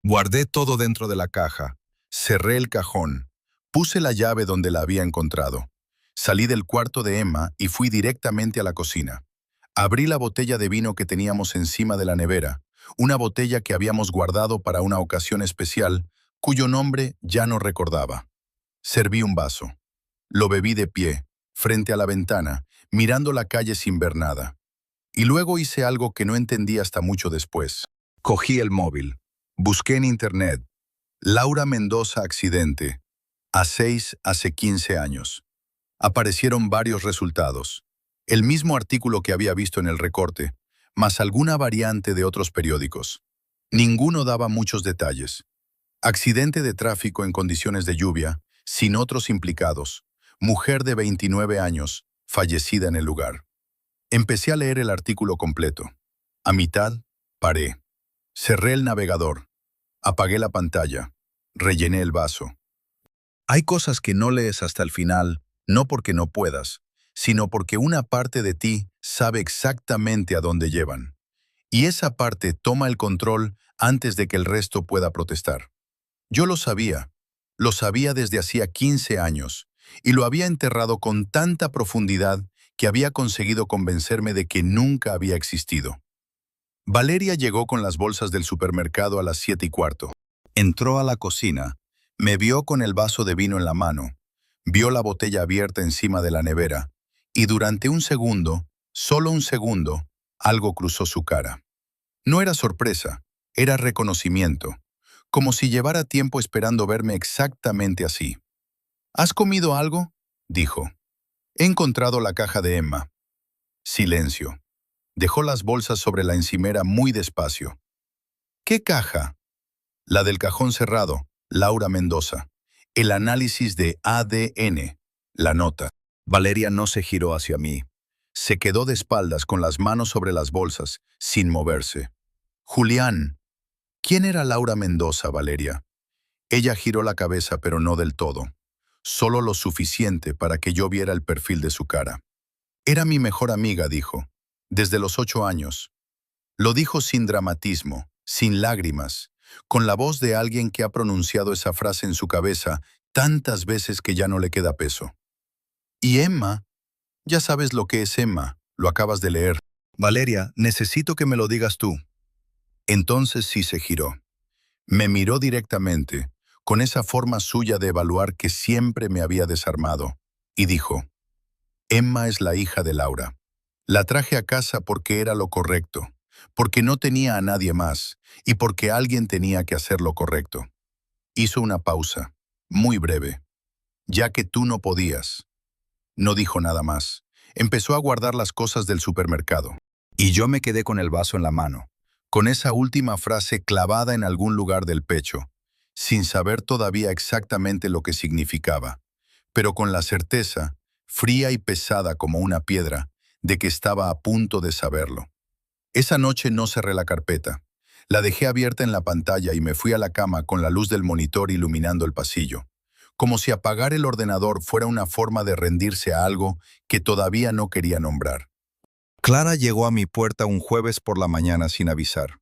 Guardé todo dentro de la caja, cerré el cajón, puse la llave donde la había encontrado. Salí del cuarto de Emma y fui directamente a la cocina. Abrí la botella de vino que teníamos encima de la nevera, una botella que habíamos guardado para una ocasión especial, cuyo nombre ya no recordaba. Serví un vaso. Lo bebí de pie, frente a la ventana, mirando la calle sin ver nada. Y luego hice algo que no entendí hasta mucho después. Cogí el móvil. Busqué en internet. Laura Mendoza accidente. A6 hace 15 años. Aparecieron varios resultados. El mismo artículo que había visto en el recorte, más alguna variante de otros periódicos. Ninguno daba muchos detalles. Accidente de tráfico en condiciones de lluvia, sin otros implicados. Mujer de 29 años, fallecida en el lugar. Empecé a leer el artículo completo. A mitad, paré. Cerré el navegador. Apagué la pantalla. Rellené el vaso. Hay cosas que no lees hasta el final, no porque no puedas, sino porque una parte de ti sabe exactamente a dónde llevan. Y esa parte toma el control antes de que el resto pueda protestar. Yo lo sabía desde hacía 15 años, y lo había enterrado con tanta profundidad que había conseguido convencerme de que nunca había existido. Valeria llegó con las bolsas del supermercado a las 7:15. Entró a la cocina, me vio con el vaso de vino en la mano, vio la botella abierta encima de la nevera, y durante un segundo, solo un segundo, algo cruzó su cara. No era sorpresa, era reconocimiento, como si llevara tiempo esperando verme exactamente así. ¿Has comido algo?, dijo. He encontrado la caja de Emma. Silencio. Dejó las bolsas sobre la encimera muy despacio. ¿Qué caja? La del cajón cerrado, Laura Mendoza. El análisis de ADN. La nota. Valeria no se giró hacia mí. Se quedó de espaldas con las manos sobre las bolsas, sin moverse. Julián. ¿Quién era Laura Mendoza, Valeria? Ella giró la cabeza, pero no del todo. Solo lo suficiente para que yo viera el perfil de su cara. Era mi mejor amiga, dijo. Desde los 8 años. Lo dijo sin dramatismo, sin lágrimas, con la voz de alguien que ha pronunciado esa frase en su cabeza tantas veces que ya no le queda peso. ¿Y Emma? Ya sabes lo que es Emma, lo acabas de leer. Valeria, necesito que me lo digas tú. Entonces sí se giró. Me miró directamente, con esa forma suya de evaluar que siempre me había desarmado, y dijo, Emma es la hija de Laura. La traje a casa porque era lo correcto, porque no tenía a nadie más, y porque alguien tenía que hacer lo correcto. Hizo una pausa, muy breve. Ya que tú no podías. No dijo nada más. Empezó a guardar las cosas del supermercado. Y yo me quedé con el vaso en la mano, con esa última frase clavada en algún lugar del pecho. sin saber todavía exactamente lo que significaba, pero con la certeza, fría y pesada como una piedra, de que estaba a punto de saberlo. Esa noche no cerré la carpeta. La dejé abierta en la pantalla y me fui a la cama con la luz del monitor iluminando el pasillo, como si apagar el ordenador fuera una forma de rendirse a algo que todavía no quería nombrar. Clara llegó a mi puerta un jueves por la mañana sin avisar.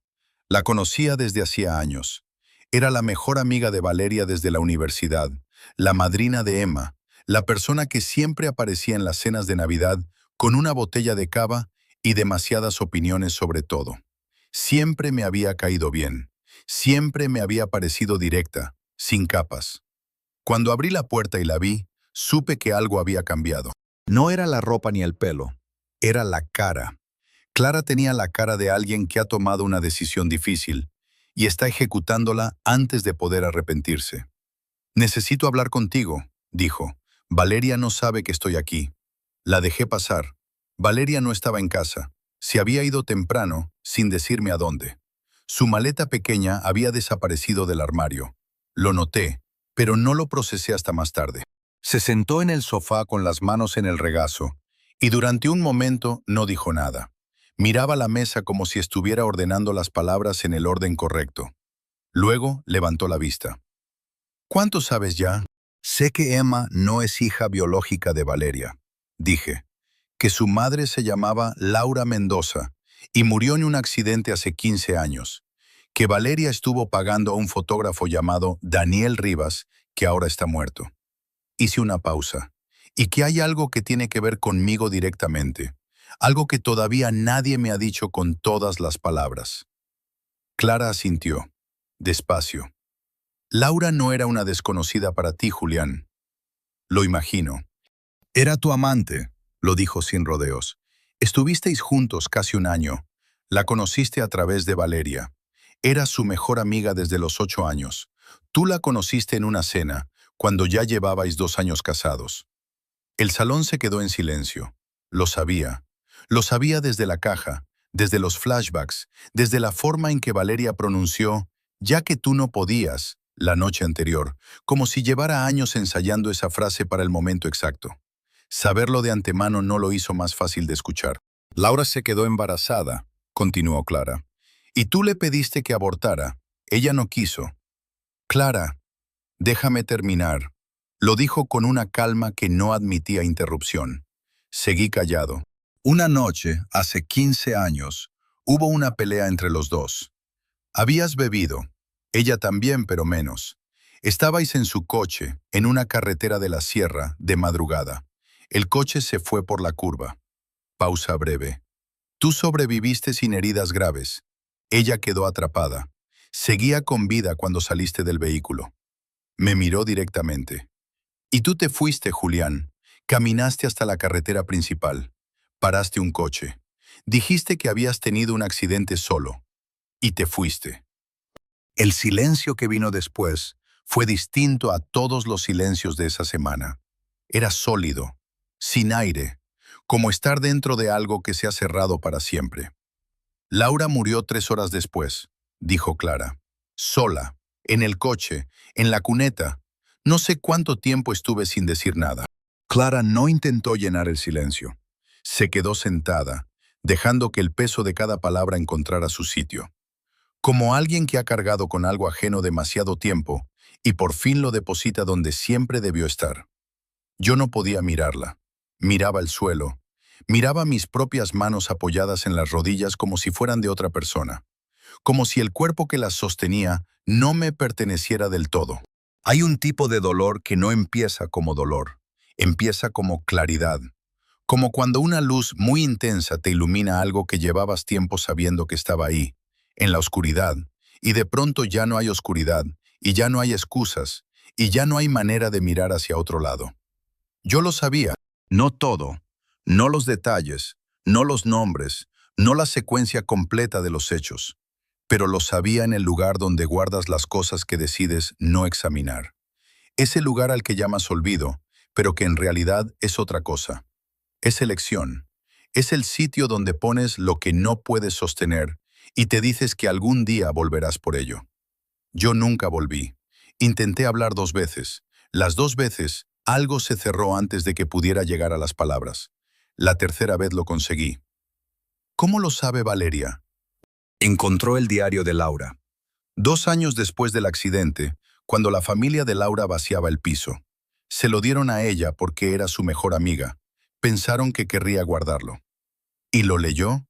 La conocía desde hacía años. Era la mejor amiga de Valeria desde la universidad, la madrina de Emma, la persona que siempre aparecía en las cenas de Navidad con una botella de cava y demasiadas opiniones sobre todo. Siempre me había caído bien. Siempre me había parecido directa, sin capas. Cuando abrí la puerta y la vi, supe que algo había cambiado. No era la ropa ni el pelo, era la cara. Clara tenía la cara de alguien que ha tomado una decisión difícil y está ejecutándola antes de poder arrepentirse. «Necesito hablar contigo», dijo. «Valeria no sabe que estoy aquí». La dejé pasar. Valeria no estaba en casa. Se había ido temprano, sin decirme a dónde. Su maleta pequeña había desaparecido del armario. Lo noté, pero no lo procesé hasta más tarde. Se sentó en el sofá con las manos en el regazo, y durante un momento no dijo nada. Miraba la mesa como si estuviera ordenando las palabras en el orden correcto. Luego levantó la vista. «¿Cuánto sabes ya?» «Sé que Emma no es hija biológica de Valeria», dije. «Que su madre se llamaba Laura Mendoza y murió en un accidente hace 15 años. Que Valeria estuvo pagando a un fotógrafo llamado Daniel Rivas, que ahora está muerto». Hice una pausa. «Y que hay algo que tiene que ver conmigo directamente. Algo que todavía nadie me ha dicho con todas las palabras». Clara asintió, despacio. «Laura no era una desconocida para ti, Julián». «Lo imagino». «Era tu amante», lo dijo sin rodeos. «Estuvisteis juntos casi un año. La conociste a través de Valeria. Era su mejor amiga desde los 8 años. Tú la conociste en una cena, cuando ya llevabais 2 años casados». El salón se quedó en silencio. Lo sabía. Lo sabía desde la caja, desde los flashbacks, desde la forma en que Valeria pronunció «ya que tú no podías» la noche anterior, como si llevara años ensayando esa frase para el momento exacto. Saberlo de antemano no lo hizo más fácil de escuchar. «Laura se quedó embarazada», continuó Clara. «Y tú le pediste que abortara. Ella no quiso». «Clara, déjame terminar», lo dijo con una calma que no admitía interrupción. Seguí callado. «Una noche, hace 15 años, hubo una pelea entre los dos. Habías bebido. Ella también, pero menos. Estabais en su coche, en una carretera de la sierra, de madrugada. El coche se fue por la curva». Pausa breve. «Tú sobreviviste sin heridas graves. Ella quedó atrapada. Seguía con vida cuando saliste del vehículo». Me miró directamente. «Y tú te fuiste, Julián. Caminaste hasta la carretera principal. Paraste un coche. Dijiste que habías tenido un accidente solo. Y te fuiste». El silencio que vino después fue distinto a todos los silencios de esa semana. Era sólido, sin aire, como estar dentro de algo que se ha cerrado para siempre. «Laura murió 3 horas después», dijo Clara. «Sola, en el coche, en la cuneta. No sé cuánto tiempo estuve sin decir nada». Clara no intentó llenar el silencio. Se quedó sentada, dejando que el peso de cada palabra encontrara su sitio. Como alguien que ha cargado con algo ajeno demasiado tiempo y por fin lo deposita donde siempre debió estar. Yo no podía mirarla. Miraba el suelo. Miraba mis propias manos apoyadas en las rodillas como si fueran de otra persona. Como si el cuerpo que las sostenía no me perteneciera del todo. Hay un tipo de dolor que no empieza como dolor. Empieza como claridad. Como cuando una luz muy intensa te ilumina algo que llevabas tiempo sabiendo que estaba ahí, en la oscuridad, y de pronto ya no hay oscuridad, y ya no hay excusas, y ya no hay manera de mirar hacia otro lado. Yo lo sabía, no todo, no los detalles, no los nombres, no la secuencia completa de los hechos, pero lo sabía en el lugar donde guardas las cosas que decides no examinar. Ese lugar al que llamas olvido, pero que en realidad es otra cosa. Es elección. Es el sitio donde pones lo que no puedes sostener y te dices que algún día volverás por ello. Yo nunca volví, Intenté hablar 2 veces. Las 2 veces, algo se cerró antes de que pudiera llegar a las palabras. La tercera vez lo conseguí. ¿Cómo lo sabe Valeria? Encontró el diario de Laura. 2 años después del accidente, cuando la familia de Laura vaciaba el piso. Se lo dieron a ella porque era su mejor amiga. Pensaron que querría guardarlo. ¿Y lo leyó?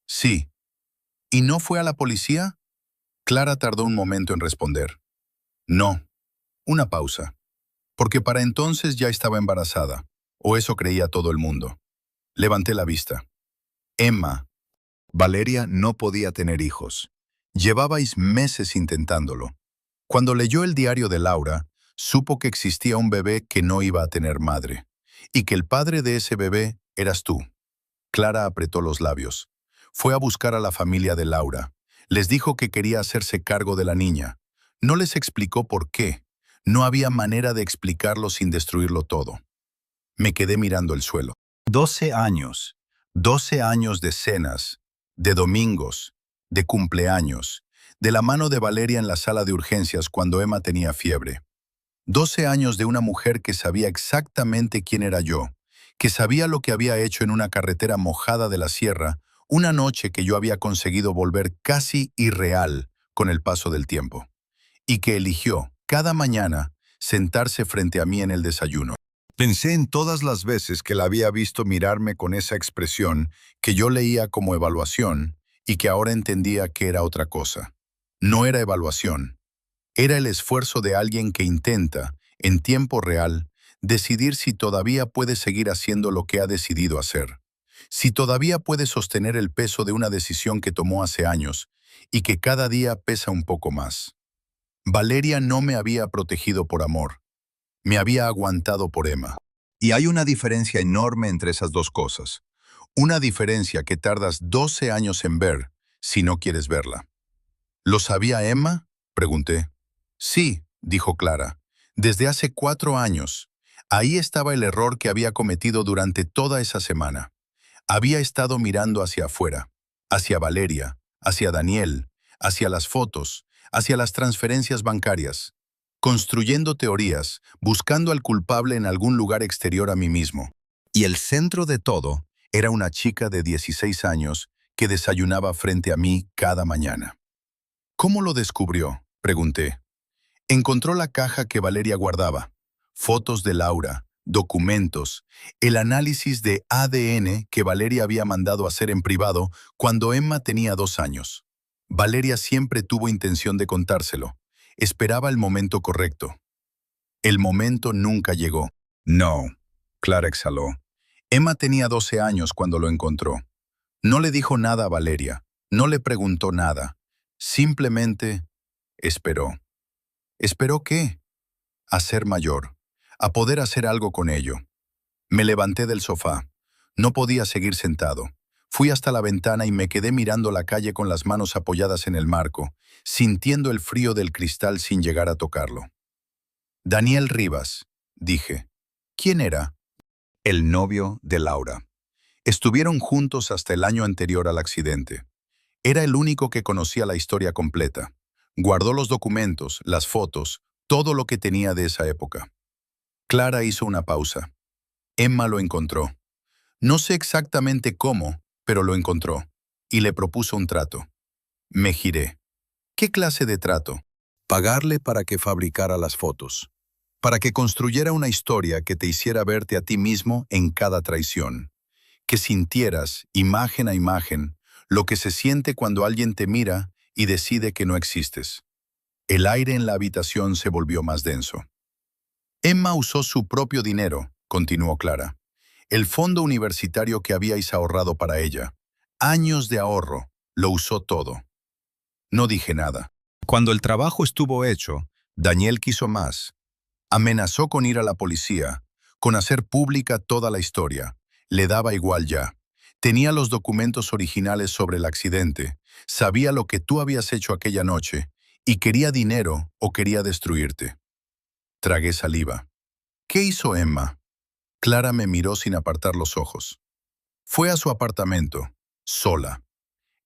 Sí. ¿Y no fue a la policía? Clara tardó un momento en responder. No. Una pausa. Porque para entonces ya estaba embarazada, o eso creía todo el mundo. Levanté la vista. Emma. Valeria no podía tener hijos. Llevabais meses intentándolo. Cuando leyó el diario de Laura, supo que existía un bebé que no iba a tener madre, y que el padre de ese bebé eras tú. Clara apretó los labios. Fue a buscar a la familia de Laura. Les dijo que quería hacerse cargo de la niña. No les explicó por qué. No había manera de explicarlo sin destruirlo todo. Me quedé mirando el suelo. 12 años. 12 años de cenas, de domingos, de cumpleaños, de la mano de Valeria en la sala de urgencias cuando Emma tenía fiebre. 12 años de una mujer que sabía exactamente quién era yo, que sabía lo que había hecho en una carretera mojada de la sierra, una noche que yo había conseguido volver casi irreal con el paso del tiempo, y que eligió, cada mañana, sentarse frente a mí en el desayuno. Pensé en todas las veces que la había visto mirarme con esa expresión que yo leía como evaluación y que ahora entendía que era otra cosa. No era evaluación. Era el esfuerzo de alguien que intenta, en tiempo real, decidir si todavía puede seguir haciendo lo que ha decidido hacer. Si todavía puede sostener el peso de una decisión que tomó hace años y que cada día pesa un poco más. Valeria no me había protegido por amor. Me había aguantado por Emma. Y hay una diferencia enorme entre esas dos cosas. Una diferencia que tardas 12 años en ver si no quieres verla. ¿Lo sabía Emma? Pregunté. Sí, dijo Clara. Desde hace 4 años. Ahí estaba el error que había cometido durante toda esa semana. Había estado mirando hacia afuera, hacia Valeria, hacia Daniel, hacia las fotos, hacia las transferencias bancarias, construyendo teorías, buscando al culpable en algún lugar exterior a mí mismo. Y el centro de todo era una chica de 16 años que desayunaba frente a mí cada mañana. ¿Cómo lo descubrió? Pregunté. Encontró la caja que Valeria guardaba, fotos de Laura, documentos, el análisis de ADN que Valeria había mandado hacer en privado cuando Emma tenía 2 años. Valeria siempre tuvo intención de contárselo. Esperaba el momento correcto. El momento nunca llegó. No, Clara exhaló. Emma tenía 12 años cuando lo encontró. No le dijo nada a Valeria, no le preguntó nada. Simplemente esperó. ¿Esperó qué? A ser mayor, a poder hacer algo con ello. Me levanté del sofá. No podía seguir sentado. Fui hasta la ventana y me quedé mirando la calle con las manos apoyadas en el marco, sintiendo el frío del cristal sin llegar a tocarlo. Daniel Rivas, dije. ¿Quién era? El novio de Laura. Estuvieron juntos hasta el año anterior al accidente. Era el único que conocía la historia completa. Guardó los documentos, las fotos, todo lo que tenía de esa época. Clara hizo una pausa. Emma lo encontró. No sé exactamente cómo, pero lo encontró. Y le propuso un trato. Me giré. ¿Qué clase de trato? Pagarle para que fabricara las fotos. Para que construyera una historia que te hiciera verte a ti mismo en cada traición. Que sintieras, imagen a imagen, lo que se siente cuando alguien te mira y decide que no existes. El aire en la habitación se volvió más denso. Emma usó su propio dinero, continuó Clara. El fondo universitario que habíais ahorrado para ella. Años de ahorro, lo usó todo. No dije nada. Cuando el trabajo estuvo hecho, Daniel quiso más. Amenazó con ir a la policía, con hacer pública toda la historia. Le daba igual ya. Tenía los documentos originales sobre el accidente, sabía lo que tú habías hecho aquella noche, y quería dinero o quería destruirte. Tragué saliva. ¿Qué hizo Emma? Clara me miró sin apartar los ojos. Fue a su apartamento, sola.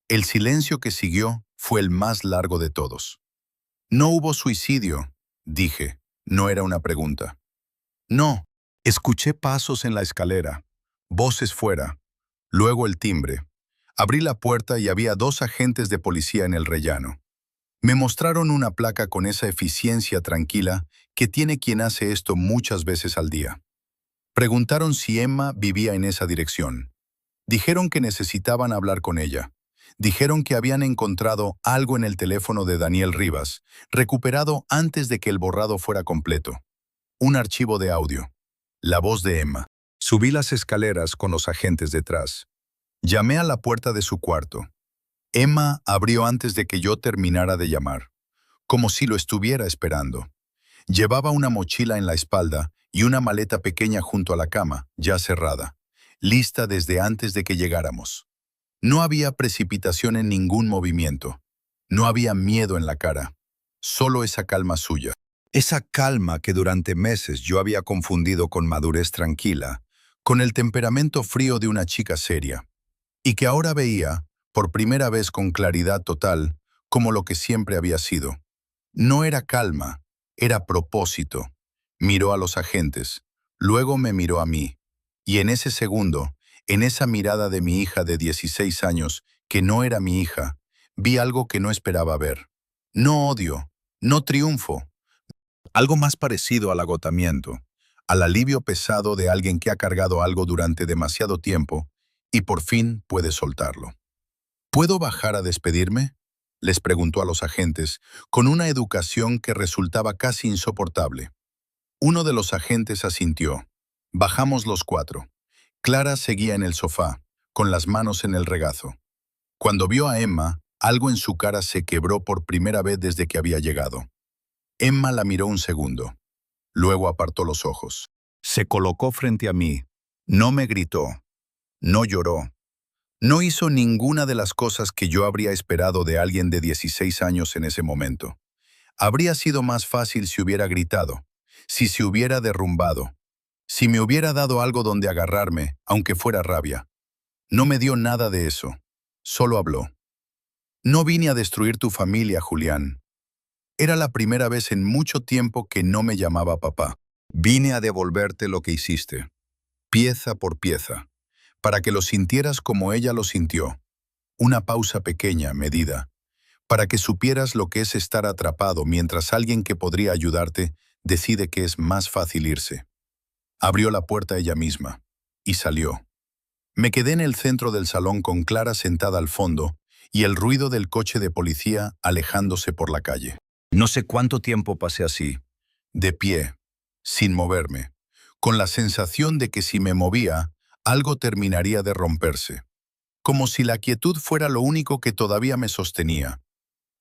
El silencio que siguió fue el más largo de todos. No hubo suicidio, Dije. No era una pregunta. No. Escuché pasos en la escalera, voces fuera, luego el timbre. Abrí la puerta y había 2 agentes de policía en el rellano. Me mostraron una placa con esa eficiencia tranquila que tiene quien hace esto muchas veces al día. Preguntaron si Emma vivía en esa dirección. Dijeron que necesitaban hablar con ella. Dijeron que habían encontrado algo en el teléfono de Daniel Rivas, recuperado antes de que el borrado fuera completo. Un archivo de audio. La voz de Emma. Subí las escaleras con los agentes detrás. Llamé a la puerta de su cuarto. Emma abrió antes de que yo terminara de llamar, como si lo estuviera esperando. Llevaba una mochila en la espalda y una maleta pequeña junto a la cama, ya cerrada, lista desde antes de que llegáramos. No había precipitación en ningún movimiento. No había miedo en la cara, solo esa calma suya. Esa calma que durante meses yo había confundido con madurez tranquila, con el temperamento frío de una chica seria, y que ahora veía, por primera vez con claridad total, como lo que siempre había sido. No era calma, era propósito. Miró a los agentes, luego me miró a mí, y en ese segundo, en esa mirada de mi hija de 16 años, que no era mi hija, vi algo que no esperaba ver. No odio, no triunfo. Algo más parecido al agotamiento, al alivio pesado de alguien que ha cargado algo durante demasiado tiempo y por fin puede soltarlo. ¿Puedo bajar a despedirme?, les preguntó a los agentes, con una educación que resultaba casi insoportable. Uno de los agentes asintió. Bajamos los 4. Clara seguía en el sofá, con las manos en el regazo. Cuando vio a Emma, algo en su cara se quebró por primera vez desde que había llegado. Emma la miró un segundo. Luego apartó los ojos. Se colocó frente a mí. No me gritó. No lloró. No hizo ninguna de las cosas que yo habría esperado de alguien de 16 años en ese momento. Habría sido más fácil si hubiera gritado, si se hubiera derrumbado, si me hubiera dado algo donde agarrarme, aunque fuera rabia. No me dio nada de eso. Solo habló. No vine a destruir tu familia, Julián. Era la primera vez en mucho tiempo que no me llamaba papá. Vine a devolverte lo que hiciste, pieza por pieza, para que lo sintieras como ella lo sintió. Una pausa pequeña, medida, para que supieras lo que es estar atrapado mientras alguien que podría ayudarte decide que es más fácil irse. Abrió la puerta ella misma y salió. Me quedé en el centro del salón con Clara sentada al fondo y el ruido del coche de policía alejándose por la calle. No sé cuánto tiempo pasé así, de pie, sin moverme, con la sensación de que si me movía, algo terminaría de romperse, como si la quietud fuera lo único que todavía me sostenía.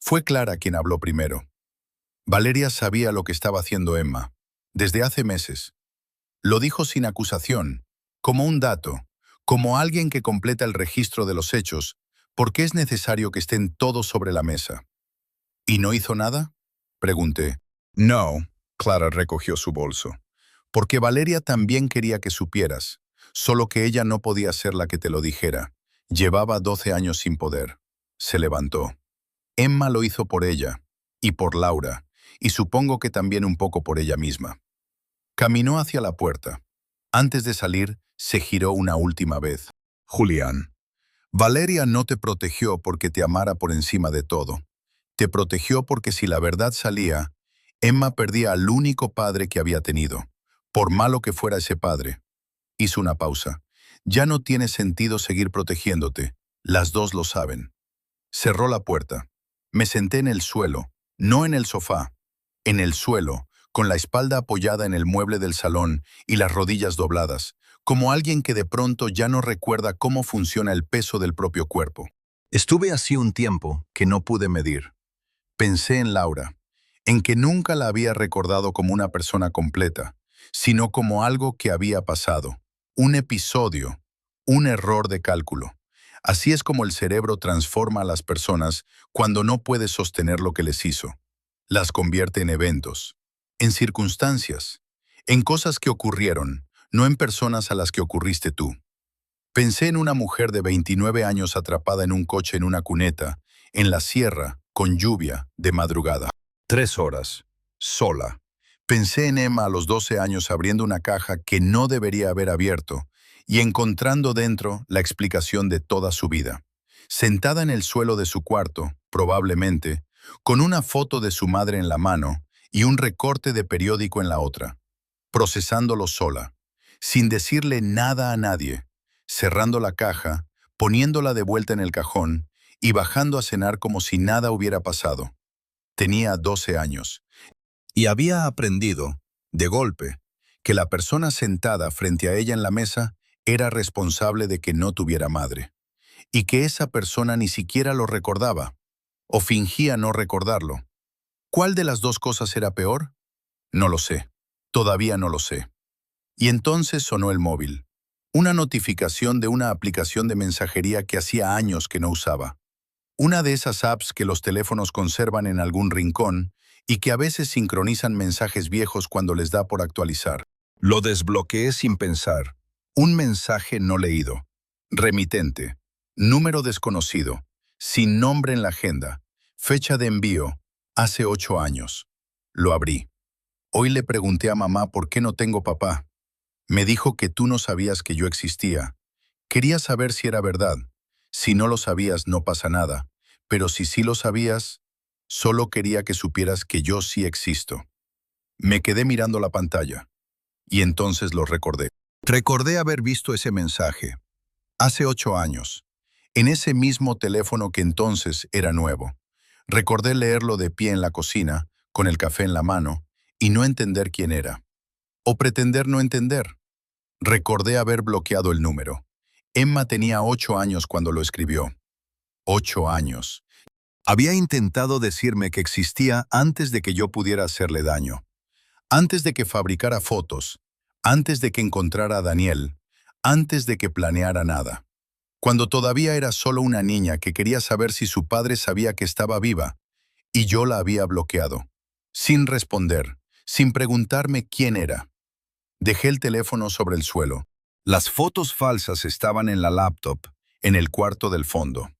Fue Clara quien habló primero. Valeria sabía lo que estaba haciendo Emma, desde hace meses. Lo dijo sin acusación, como un dato, como alguien que completa el registro de los hechos, porque es necesario que estén todos sobre la mesa. ¿Y no hizo nada?, pregunté. No, Clara recogió su bolso. Porque Valeria también quería que supieras, solo que ella no podía ser la que te lo dijera. Llevaba 12 años sin poder. Se levantó. Emma lo hizo por ella, y por Laura, y supongo que también un poco por ella misma. Caminó hacia la puerta. Antes de salir, se giró una última vez. Julián, Valeria no te protegió porque te amara por encima de todo. Te protegió porque si la verdad salía, Emma perdía al único padre que había tenido, por malo que fuera ese padre. Hizo una pausa. Ya no tiene sentido seguir protegiéndote. Las dos lo saben. Cerró la puerta. Me senté en el suelo, no en el sofá, en el suelo, con la espalda apoyada en el mueble del salón y las rodillas dobladas, como alguien que de pronto ya no recuerda cómo funciona el peso del propio cuerpo. Estuve así un tiempo que no pude medir. Pensé en Laura, en que nunca la había recordado como una persona completa, sino como algo que había pasado, un episodio, un error de cálculo. Así es como el cerebro transforma a las personas cuando no puede sostener lo que les hizo. Las convierte en eventos, en circunstancias, en cosas que ocurrieron, no en personas a las que ocurriste tú. Pensé en una mujer de 29 años atrapada en un coche en una cuneta, en la sierra, con lluvia, de madrugada. 3 horas. sola. Pensé en Emma a los 12 años abriendo una caja que no debería haber abierto y encontrando dentro la explicación de toda su vida. Sentada en el suelo de su cuarto, probablemente, con una foto de su madre en la mano y un recorte de periódico en la otra, procesándolo sola, sin decirle nada a nadie, cerrando la caja, poniéndola de vuelta en el cajón y bajando a cenar como si nada hubiera pasado. Tenía 12 años y había aprendido, de golpe, que la persona sentada frente a ella en la mesa era responsable de que no tuviera madre, y que esa persona ni siquiera lo recordaba, o fingía no recordarlo. ¿Cuál de las dos cosas era peor? No lo sé. Todavía no lo sé. Y entonces sonó el móvil. Una notificación de una aplicación de mensajería que hacía años que no usaba. Una de esas apps que los teléfonos conservan en algún rincón y que a veces sincronizan mensajes viejos cuando les da por actualizar. Lo desbloqueé sin pensar. Un mensaje no leído. Remitente. Número desconocido. Sin nombre en la agenda. Fecha de envío. Hace 8 años. Lo abrí. Hoy le pregunté a mamá por qué no tengo papá. Me dijo que tú no sabías que yo existía. Quería saber si era verdad. Si no lo sabías, no pasa nada. Pero si sí lo sabías, solo quería que supieras que yo sí existo. Me quedé mirando la pantalla. Y entonces lo recordé. Recordé haber visto ese mensaje. Hace 8 años. En ese mismo teléfono que entonces era nuevo. Recordé leerlo de pie en la cocina, con el café en la mano, y no entender quién era. O pretender no entender. Recordé haber bloqueado el número. Emma tenía 8 años cuando lo escribió. 8 años. Había intentado decirme que existía antes de que yo pudiera hacerle daño. Antes de que fabricara fotos. Antes de que encontrara a Daniel. Antes de que planeara nada. Cuando todavía era solo una niña que quería saber si su padre sabía que estaba viva. Y yo la había bloqueado. Sin responder. Sin preguntarme quién era. Dejé el teléfono sobre el suelo. Las fotos falsas estaban en la laptop, en el cuarto del fondo.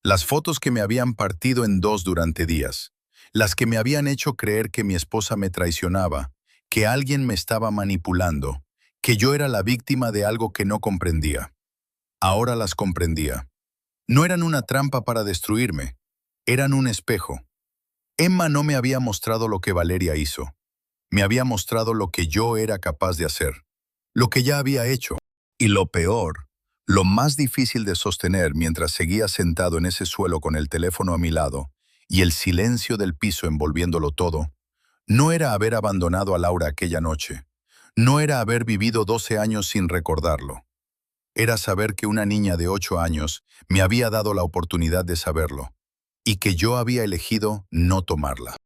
Las fotos que me habían partido en dos durante días. Las que me habían hecho creer que mi esposa me traicionaba, que alguien me estaba manipulando, que yo era la víctima de algo que no comprendía. Ahora las comprendía. No eran una trampa para destruirme, eran un espejo. Emma no me había mostrado lo que Valeria hizo. Me había mostrado lo que yo era capaz de hacer, lo que ya había hecho. Y lo peor, lo más difícil de sostener mientras seguía sentado en ese suelo con el teléfono a mi lado y el silencio del piso envolviéndolo todo, no era haber abandonado a Laura aquella noche. No era haber vivido 12 años sin recordarlo. Era saber que una niña de 8 años me había dado la oportunidad de saberlo y que yo había elegido no tomarla.